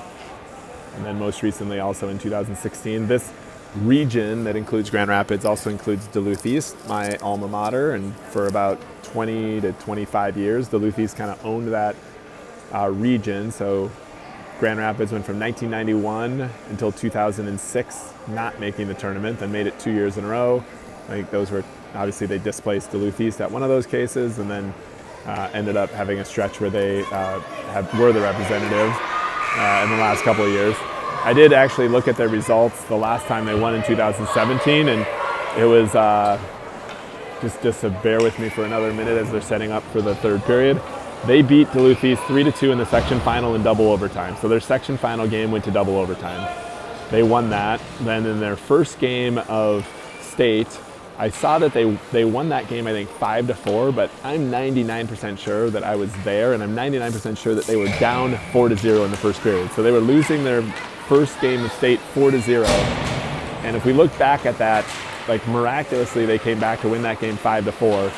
And then most recently also in 2016. This region that includes Grand Rapids also includes Duluth East, my alma mater, and for about 20 to 25 years, Duluth East kind of owned that region. So Grand Rapids went from 1991 until 2006 not making the tournament, then made it 2 years in a row. I think those were, obviously they displaced Duluth East at one of those cases, and then ended up having a stretch where they were the representative in the last couple of years. I did actually look at their results the last time they won in 2017, and it was just to bear with me for another minute as they're setting up for the third period. They beat Duluth East 3-2 in the section final in double overtime. So their section final game went to double overtime. They won that. Then in their first game of state, I saw that they won that game, I think 5-4, but I'm 99% sure that I was there, and I'm 99% sure that they were down 4-0 in the first period. So they were losing their first game of state 4-0. And if we look back at that, like miraculously they came back to win that game 5-4,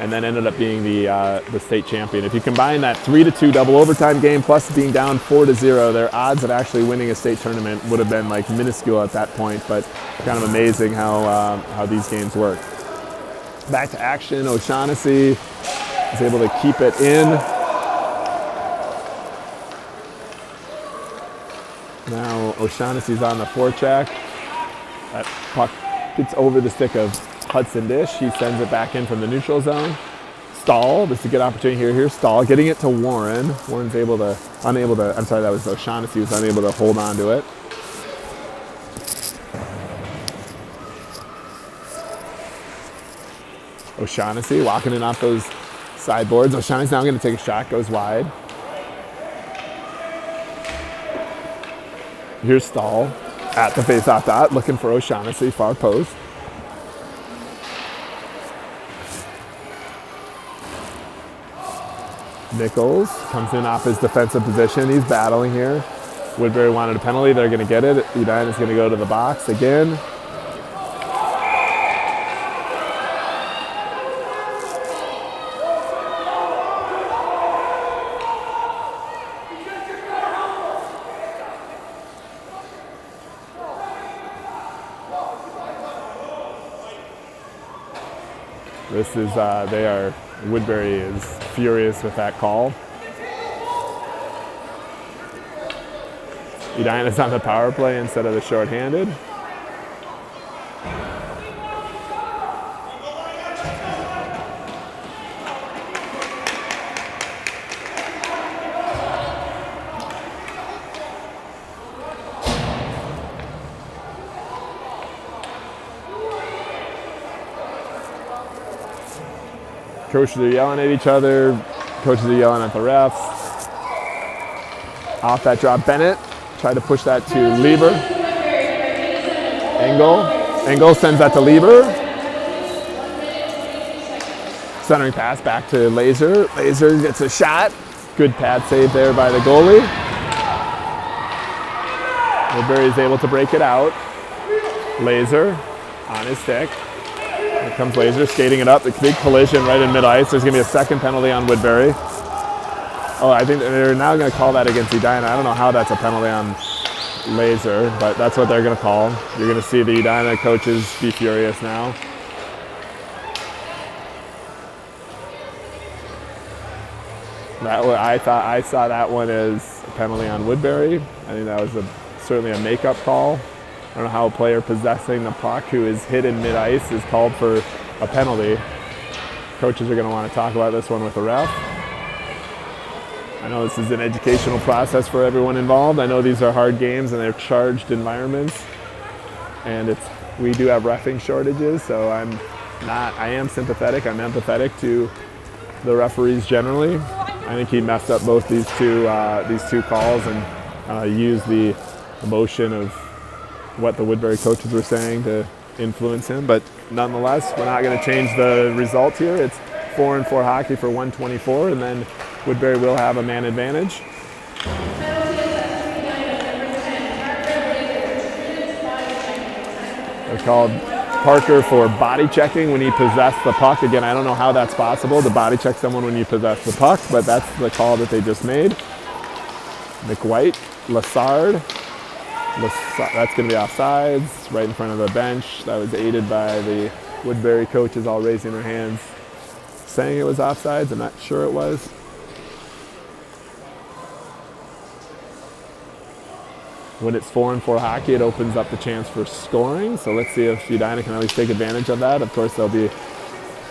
and then ended up being the state champion. If you combine that 3-2 double overtime game plus being down 4-0, their odds of actually winning a state tournament would have been like minuscule at that point, but kind of amazing how these games work. Back to action, O'Shaughnessy is able to keep it in. Now O'Shaughnessy's on the forecheck. That puck gets over the stick of Hudson Dish. He sends it back in from the neutral zone. Stahl, this is a good opportunity here. Here's Stahl getting it to Warren. Warren's that was O'Shaughnessy, was unable to hold on to it. O'Shaughnessy walking in off those sideboards. O'Shaughnessy's now going to take a shot, goes wide. Here's Stahl at the face-off dot, looking for O'Shaughnessy, far post. Nichols comes in off his defensive position. He's battling here. Woodbury wanted a penalty. They're going to get it. Edina's going to go to the box again. Woodbury is furious with that call. Edina's on the power play instead of the shorthanded. Coaches are yelling at each other. Coaches are yelling at the refs. Off that drop, Bennett tried to push that to Lieber. Engel sends that to Lieber. Centering pass back to Laser. Laser gets a shot. Good pad save there by the goalie. Woodbury is able to break it out. Laser on his stick. Here comes Laser skating it up. The big collision right in mid-ice. There's going to be a second penalty on Woodbury. Oh, I think they're now going to call that against Edina. I don't know how that's a penalty on Laser, but that's what they're going to call. You're going to see the Edina coaches be furious now. I saw that one as a penalty on Woodbury. I think that was certainly a makeup call. I don't know how a player possessing the puck who is hit in mid-ice is called for a penalty. Coaches are going to want to talk about this one with the ref. I know this is an educational process for everyone involved. I know these are hard games and they're charged environments. And we do have reffing shortages, so I am sympathetic. I'm empathetic to the referees generally. I think he messed up both these two calls and used the emotion of what the Woodbury coaches were saying to influence him. But nonetheless, we're not going to change the result here. It's 4-4 hockey for 124, and then Woodbury will have a man advantage. They called Parker for body checking when he possessed the puck. Again, I don't know how that's possible to body check someone when you possess the puck, but that's the call that they just made. McWhite, Lassard. That's going to be offsides, right in front of the bench. That was aided by the Woodbury coaches all raising their hands, saying it was offsides. I'm not sure it was. When it's 4-4 hockey, it opens up the chance for scoring. So let's see if Edina can at least take advantage of that. Of course, they'll be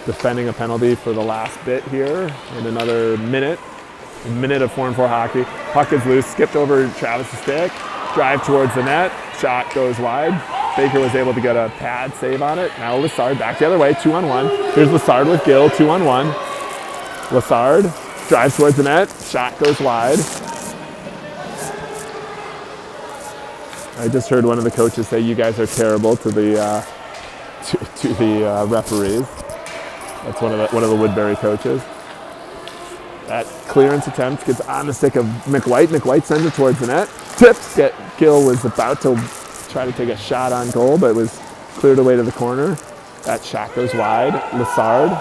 defending a penalty for the last bit here in another minute. A minute of 4-4 hockey. Puck is loose, skipped over Travis's stick. Drive towards the net, shot goes wide. Baker was able to get a pad save on it. Now Lassard back the other way, 2-on-1. Here's Lassard with Gill, 2-on-1. Lassard drives towards the net, shot goes wide. I just heard one of the coaches say, "You guys are terrible" to the referees. That's one of the Woodbury coaches. That clearance attempt gets on the stick of McWhite. McWhite sends it towards the net. Tips. Gill was about to try to take a shot on goal, but it was cleared away to the corner. That shot goes wide. Lassard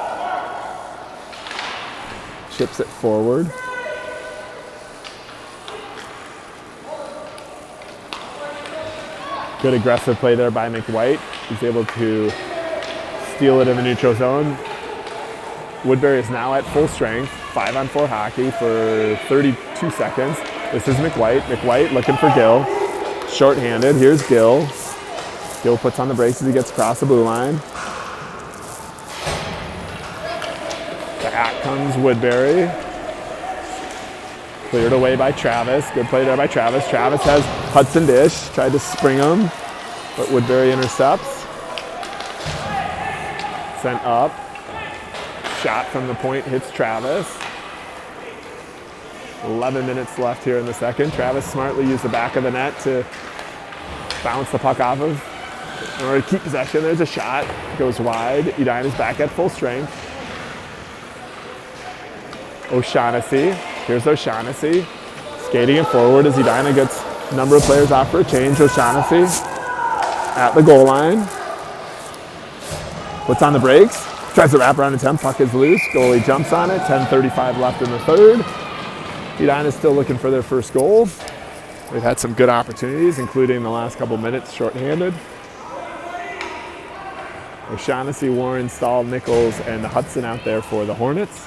chips it forward. Good aggressive play there by McWhite. He's able to steal it in the neutral zone. Woodbury is now at full strength, 5-on-4 hockey for 32 seconds. This is McWhite. McWhite looking for Gill. shorthanded. Here's Gill. Gill puts on the brakes as he gets across the blue line. Back comes Woodbury. Cleared away by Travis. Good play there by Travis. Travis has Hudson Dish. Tried to spring him, but Woodbury intercepts. Sent up. Shot from the point hits Travis. 11 minutes left here in the second. Travis smartly used the back of the net to bounce the puck off of in order to keep possession. There's a shot. Goes wide. Edina's back at full strength. O'Shaughnessy. Here's O'Shaughnessy. Skating it forward as Edina gets a number of players off for a change. O'Shaughnessy at the goal line. Puts on the brakes. Tries to wrap around attempt. Puck is loose. Goalie jumps on it. 10:35 left in the third. Edina's still looking for their first goal. They've had some good opportunities, including the last couple minutes shorthanded. O'Shaughnessy, Warren, Stahl, Nichols, and Hudson out there for the Hornets.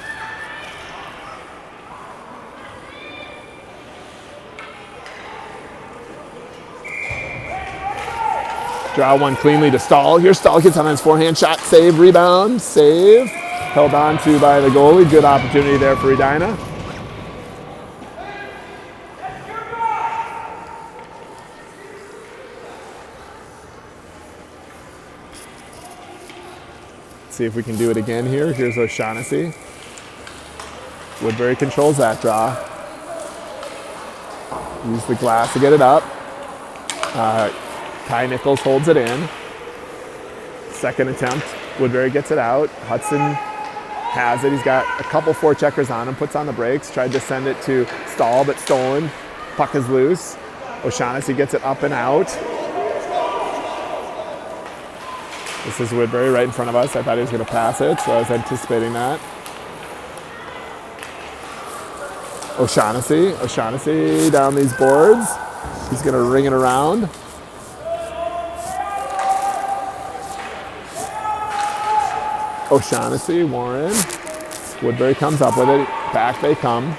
Draw one cleanly to Stahl. Here Stahl gets on his forehand shot. Save, rebound, save. Held on to by the goalie. Good opportunity there for Edina. See if we can do it again here. Here's O'Shaughnessy. Woodbury controls that draw. Use the glass to get it up. Kai Nichols holds it in. Second attempt, Woodbury gets it out. Hudson has it. He's got a couple forecheckers on him, puts on the brakes, tried to send it to Stahl, but stolen. Puck is loose. O'Shaughnessy gets it up and out. This is Woodbury right in front of us. I thought he was going to pass it, so I was anticipating that. O'Shaughnessy down these boards. He's going to ring it around. O'Shaughnessy, Warren. Woodbury comes up with it. Back they come.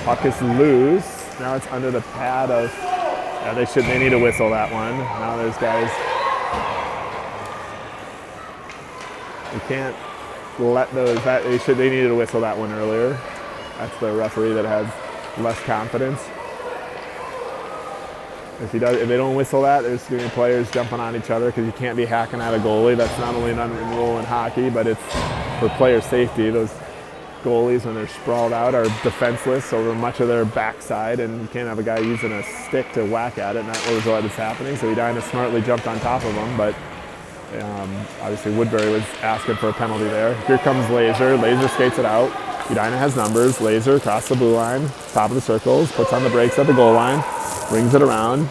Puck is loose. Now it's under the pad of. Yeah, they need to whistle that one. Now there's guys. You can't let those. They needed to whistle that one earlier. That's the referee that has less confidence. If they don't whistle that, there's going to be players jumping on each other because you can't be hacking at a goalie. That's not only an unwritten rule in hockey, but it's for player safety. Those goalies, when they're sprawled out, are defenseless over much of their backside, and you can't have a guy using a stick to whack at it, and that was what was happening. So Edina smartly jumped on top of him, but obviously Woodbury was asking for a penalty there. Here comes Laser. Laser skates it out. Edina has numbers. Laser across the blue line, top of the circles, puts on the brakes at the goal line. Brings it around.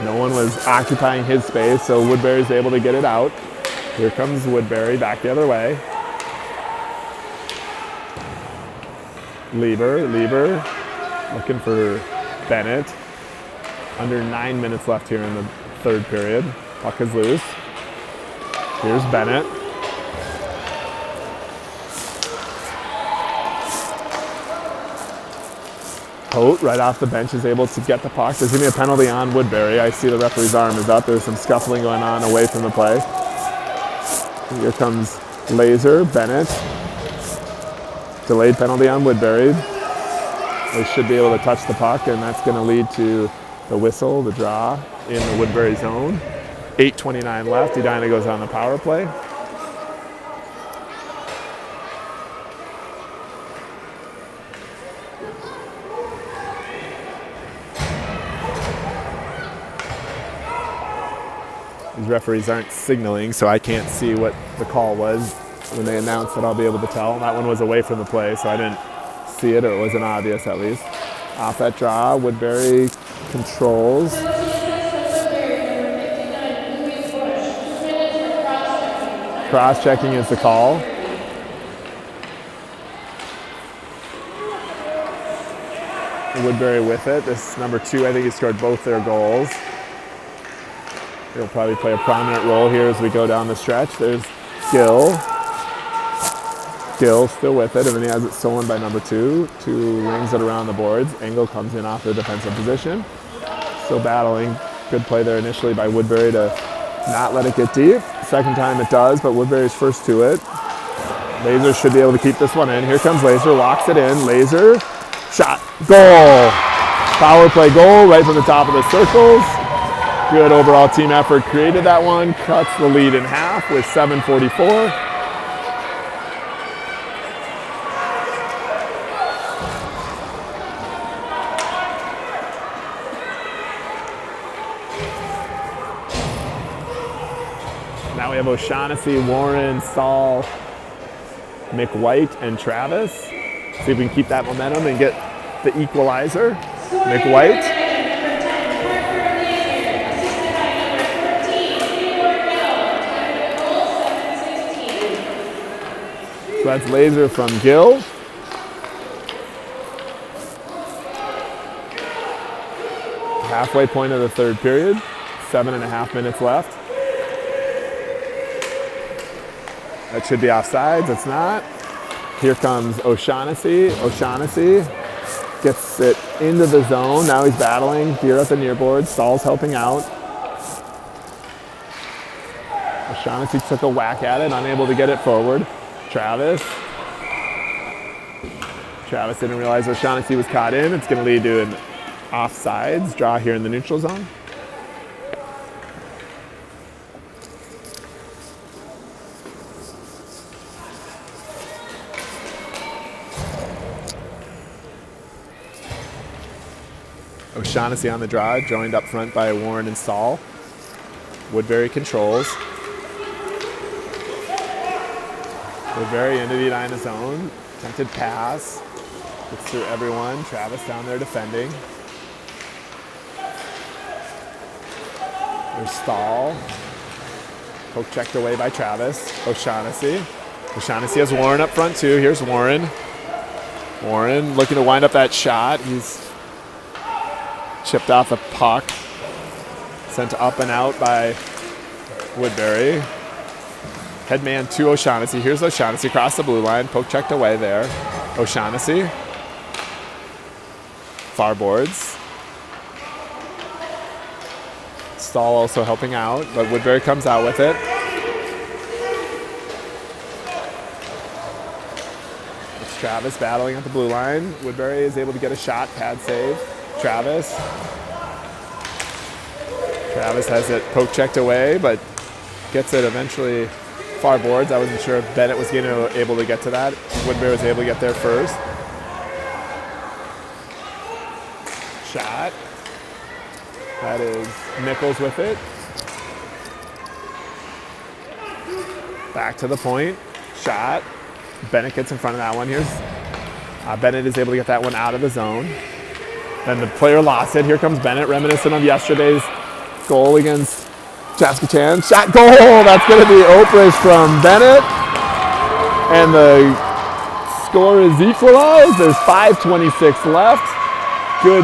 No one was occupying his space, so Woodbury's able to get it out. Here comes Woodbury back the other way. Lieber looking for Bennett. Under 9 minutes left here in the third period. Puck is loose. Here's Bennett. Holt, right off the bench, is able to get the puck. There's going to be a penalty on Woodbury. I see the referee's arm is up. There's some scuffling going on away from the play. Here comes Laser, Bennett. Delayed penalty on Woodbury. They should be able to touch the puck, and that's going to lead to the whistle, the draw, in the Woodbury zone. 8:29 left. Edina goes on the power play. These referees aren't signaling, so I can't see what the call was. When they announced that, I'll be able to tell. That one was away from the play, so I didn't see it, or it wasn't obvious at least. Off that draw, Woodbury controls. Cross-checking is the call. Woodbury with it. This is number 2. I think he scored both their goals. He'll probably play a prominent role here as we go down the stretch. There's Gill. Gill still with it, and then he has it stolen by number 2. 2 rings it around the boards. Engel comes in off the defensive position. Still battling. Good play there initially by Woodbury to not let it get deep. Second time it does, but Woodbury's first to it. Laser should be able to keep this one in. Here comes Laser, locks it in. Laser, shot, goal. Power play goal right from the top of the circles. Good overall team effort created that one. Cuts the lead in half with 7:44. Now we have O'Shaughnessy, Warren, Saul, McWhite, and Travis. See if we can keep that momentum and get the equalizer. McWhite. So that's Laser from Gill. Halfway point of the third period. 7.5 minutes left. That should be offsides, it's not. Here comes O'Shaughnessy. O'Shaughnessy gets it into the zone. Now he's battling here at the near board. Stahl's helping out. O'Shaughnessy took a whack at it, unable to get it forward. Travis didn't realize O'Shaughnessy was caught in. It's going to lead to an offsides draw here in the neutral zone. O'Shaughnessy on the draw, joined up front by Warren and Saul. Woodbury controls. Woodbury into the Edina zone. Attempted pass. Gets through everyone. Travis down there defending. There's Stahl. Poke checked away by Travis. O'Shaughnessy. O'Shaughnessy has Warren up front too. Here's Warren. Warren looking to wind up that shot. He's chipped off the puck. Sent up and out by Woodbury. Headman to O'Shaughnessy. Here's O'Shaughnessy across the blue line. Poke checked away there. O'Shaughnessy. Far boards. Stahl also helping out, but Woodbury comes out with it. It's Travis battling at the blue line. Woodbury is able to get a shot, pad save. Travis has it poke checked away, but gets it eventually far boards. I wasn't sure if Bennett was able to get to that. Woodbury was able to get there first. Shot. That is Nichols with it. Back to the point. Shot. Bennett gets in front of that one. Here's Bennett is able to get that one out of the zone. Then the player lost it. Here comes Bennett, reminiscent of yesterday's goal against Saskatchewan. Shot, goal! That's going to be Oprich from Bennett. And the score is equalized. There's 5:26 left. Good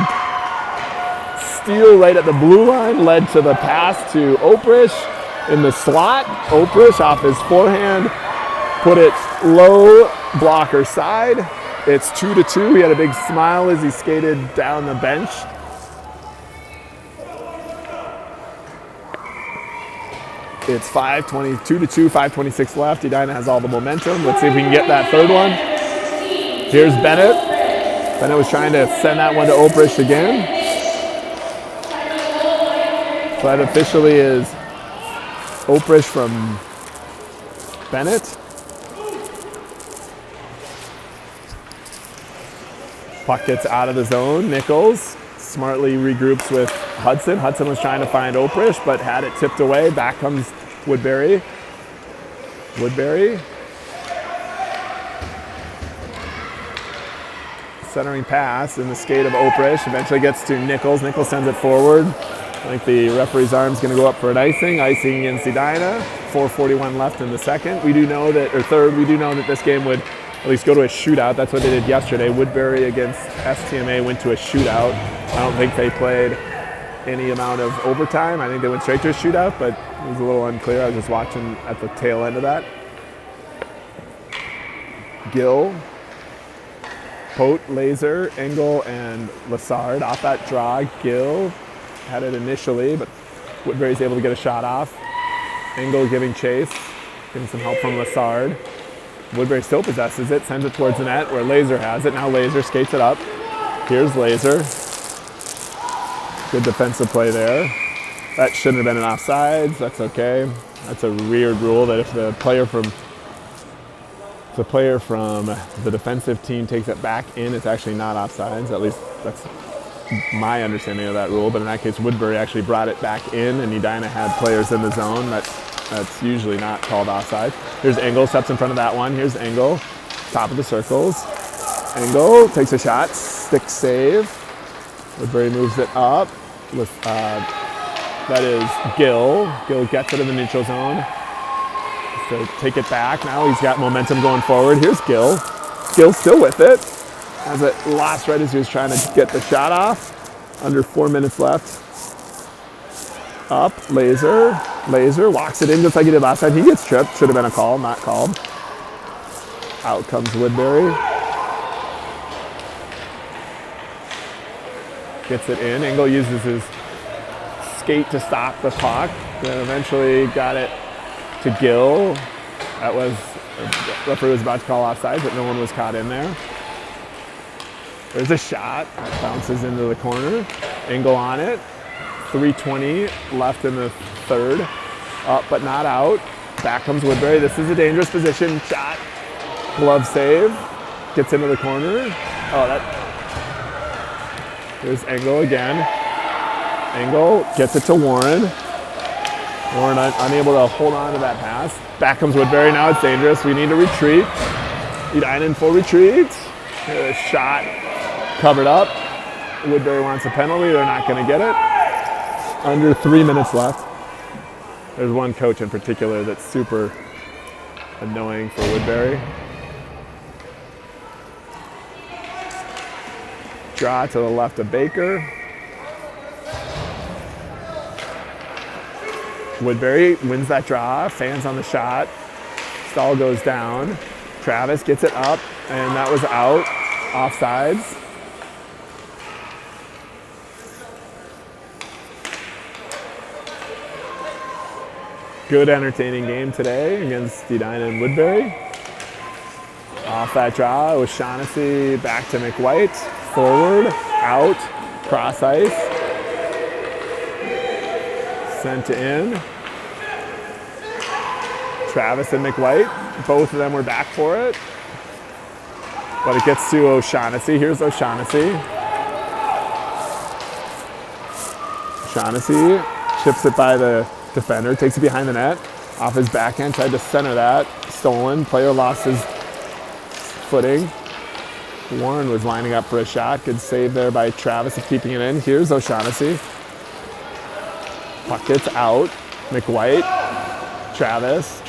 steal right at the blue line. Led to the pass to Oprich in the slot. Oprich off his forehand. Put it low, blocker side. It's 2-2. He had a big smile as he skated down the bench. It's 5:22, 5:26 left. Edina has all the momentum. Let's see if we can get that third one. Here's Bennett. Bennett was trying to send that one to Oprich again. So that officially is Oprich from Bennett. Puck gets out of the zone. Nichols smartly regroups with Hudson. Hudson was trying to find Oprich, but had it tipped away. Back comes Woodbury. Woodbury. Centering pass in the skate of Oprich. Eventually gets to Nichols. Nichols sends it forward. I think the referee's arm's going to go up for an icing. Icing against Edina. 4:41 left in the second. We do know that, or third, we do know that this game would at least go to a shootout. That's what they did yesterday. Woodbury against STMA went to a shootout. I don't think they played any amount of overtime. I think they went straight to a shootout, but it was a little unclear. I was just watching at the tail end of that. Gill, Pote, Laser, Engel, and Lassard. Off that draw, Gill had it initially, but Woodbury's able to get a shot off. Engel giving chase, getting some help from Lassard. Woodbury still possesses it, sends it towards the net where Laser has it. Now Laser skates it up. Here's Laser. Good defensive play there. That shouldn't have been an offsides. That's okay. That's a weird rule that if the player from the defensive team takes it back in, it's actually not offsides. At least that's my understanding of that rule. But in that case, Woodbury actually brought it back in, and Edina had players in the zone. That's usually not called offside. Here's Engel, steps in front of that one. Here's Engel, top of the circles. Engel takes a shot, stick save. Woodbury moves it up. That is Gill. Gill gets it in the neutral zone. To take it back. Now he's got momentum going forward. Here's Gill. Gill still with it. Has it lost right as he was trying to get the shot off. Under 4 minutes left. Up, Laser. Laser walks it in just like he did last time. He gets tripped. Should have been a call, not called. Out comes Woodbury. Gets it in. Engel uses his skate to stop the puck. Then eventually got it to Gill. That was, the referee was about to call offside, but no one was caught in there. There's a shot that bounces into the corner. Engel on it. 3:20 left in the third. Up but not out. Back comes Woodbury. This is a dangerous position. Shot. Glove save. Gets into the corner. There's Engel again. Engel gets it to Warren. Warren unable to hold on to that pass. Back comes Woodbury. Now it's dangerous. We need to retreat. Edina in full retreat. A shot covered up. Woodbury wants a penalty. They're not going to get it. Under 3 minutes left. There's one coach in particular that's super annoying for Woodbury. Draw to the left of Baker. Woodbury wins that draw, fans on the shot. Stall goes down. Travis gets it up, and that was out. Offsides. Good entertaining game today against Edina and Woodbury. Off that draw, O'Shaughnessy back to McWhite. Forward, out, cross ice. Sent in. Travis and McWhite, both of them were back for it. But it gets to O'Shaughnessy. Here's O'Shaughnessy. O'Shaughnessy chips it by the defender, takes it behind the net. Off his backhand, tried to center that. Stolen. Player lost his footing. Warren was lining up for a shot. Good save there by Travis of keeping it in. Here's O'Shaughnessy. Puck gets out. McWhite. Travis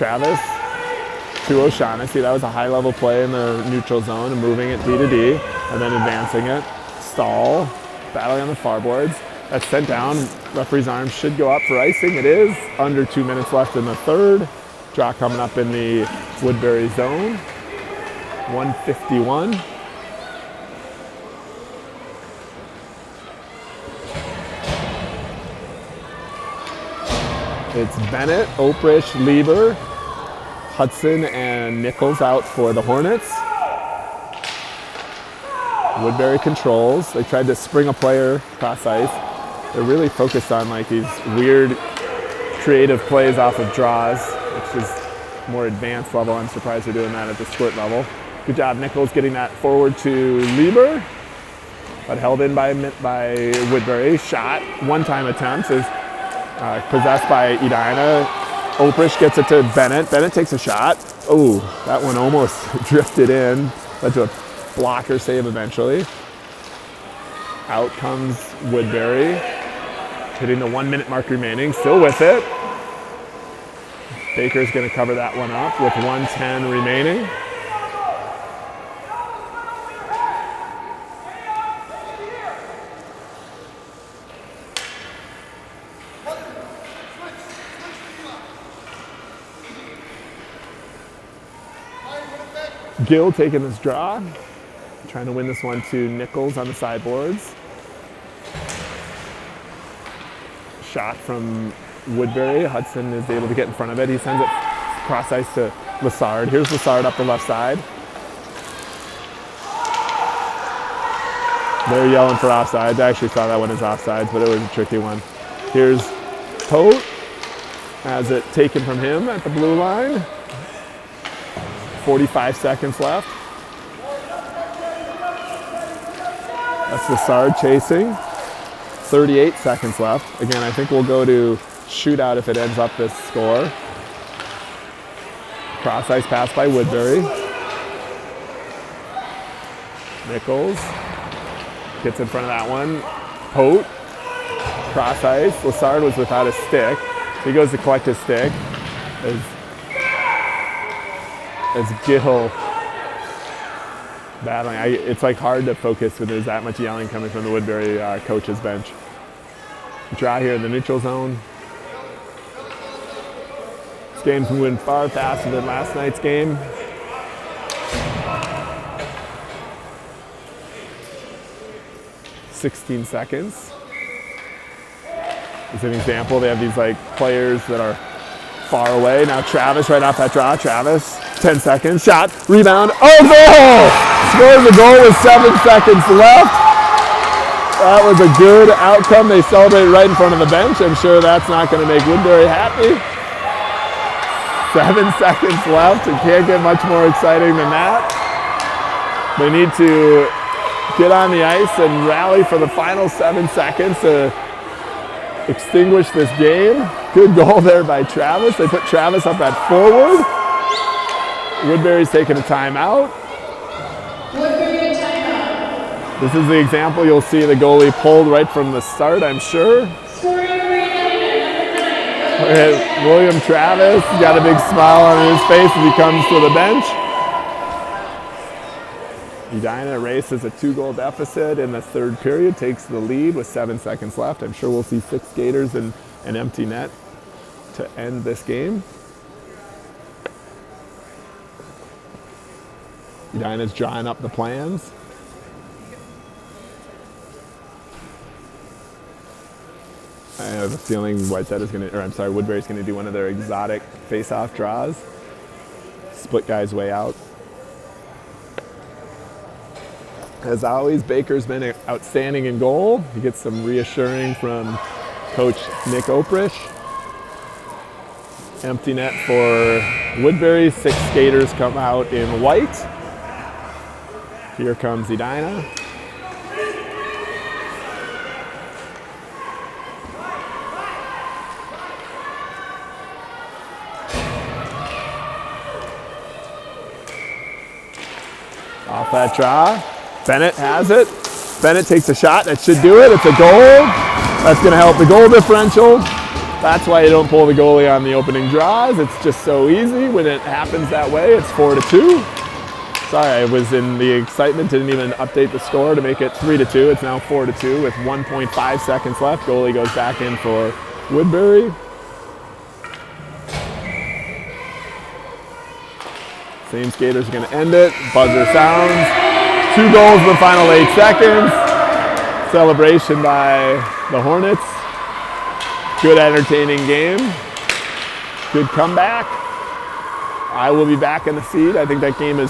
to O'Shaughnessy. That was a high-level play in the neutral zone and moving it D to D and then advancing it. Stall. Battling on the far boards. That's sent down. Referee's arm should go up for icing. It is. Under 2 minutes left in the third. Draw coming up in the Woodbury zone. 151. It's Bennett, Oprich, Lieber, Hudson, and Nichols out for the Hornets. Woodbury controls. They tried to spring a player cross ice. They're really focused on like these weird creative plays off of draws, which is more advanced level. I'm surprised they're doing that at the split level. Good job, Nichols, getting that forward to Lieber, but held in by Woodbury. Shot, one-time attempt is possessed by Edina. Oprich gets it to Bennett. Bennett takes a shot. Oh, that one almost drifted in. Led to a blocker save eventually. Out comes Woodbury. Hitting the 1 minute mark remaining. Still with it. Baker's going to cover that one up with 1:10 remaining. Gill taking this draw, trying to win this one to Nichols on the sideboards. Shot from Woodbury. Hudson is able to get in front of it. He sends it cross ice to Lassard. Here's Lassard up the left side. They're yelling for offsides. I actually saw that one as offsides, but it was a tricky one. Here's Pote. Has it taken from him at the blue line. 45 seconds left. That's Lassard chasing. 38 seconds left. Again, I think we'll go to shootout if it ends up this score. Cross ice pass by Woodbury. Nichols gets in front of that one. Pote. Cross ice. Lassard was without a stick. He goes to collect his stick. As Gill battling. It's like hard to focus when there's that much yelling coming from the Woodbury coach's bench. Draw here in the neutral zone. This game's moving far faster than last night's game. "16 seconds. As an example, they have these like players that are far away. Now Travis right off that draw. Travis, 10 seconds, shot, rebound, oh goal! Scores a goal with 7 seconds left. That was a good outcome. They celebrate right in front of the bench. I'm sure that's not going to make Woodbury happy. 7 seconds left. It can't get much more exciting than that. They need to get on the ice and rally for the final 7 seconds to extinguish this game. Good goal there by Travis. They put Travis up at forward. Woodbury's taking a timeout. Woodbury timeout. This is the example you'll see the goalie pulled right from the start, I'm sure. Scoring for Edina, number 9. William Travis got a big smile on his face as he comes to the bench. Edina races a 2-goal deficit in the third period, takes the lead with 7 seconds left. I'm sure we'll see 6 skaters and an empty net to end this game. Edina's drawing up the plans. I have a feeling Woodbury's going to do one of their exotic face-off draws. Split guys way out. As always, Baker's been outstanding in goal. He gets some reassuring from Coach Nick Oprish. Empty net for Woodbury. 6 skaters come out in white. Here comes Edina. Off that draw. Bennett has it. Bennett takes a shot. That should do it. It's a goal. That's going to help the goal differential. That's why you don't pull the goalie on the opening draws. It's just so easy when it happens that way. It's 4-2. Sorry, I was in the excitement. Didn't even update the score to make it 3-2. It's now 4-2 with 1.5 seconds left. Goalie goes back in for Woodbury. Same skaters are going to end it. Buzzer sounds. 2 goals in the final 8 seconds. Celebration by the Hornets. Good entertaining game. Good comeback. I will be back in the feed. I think that game is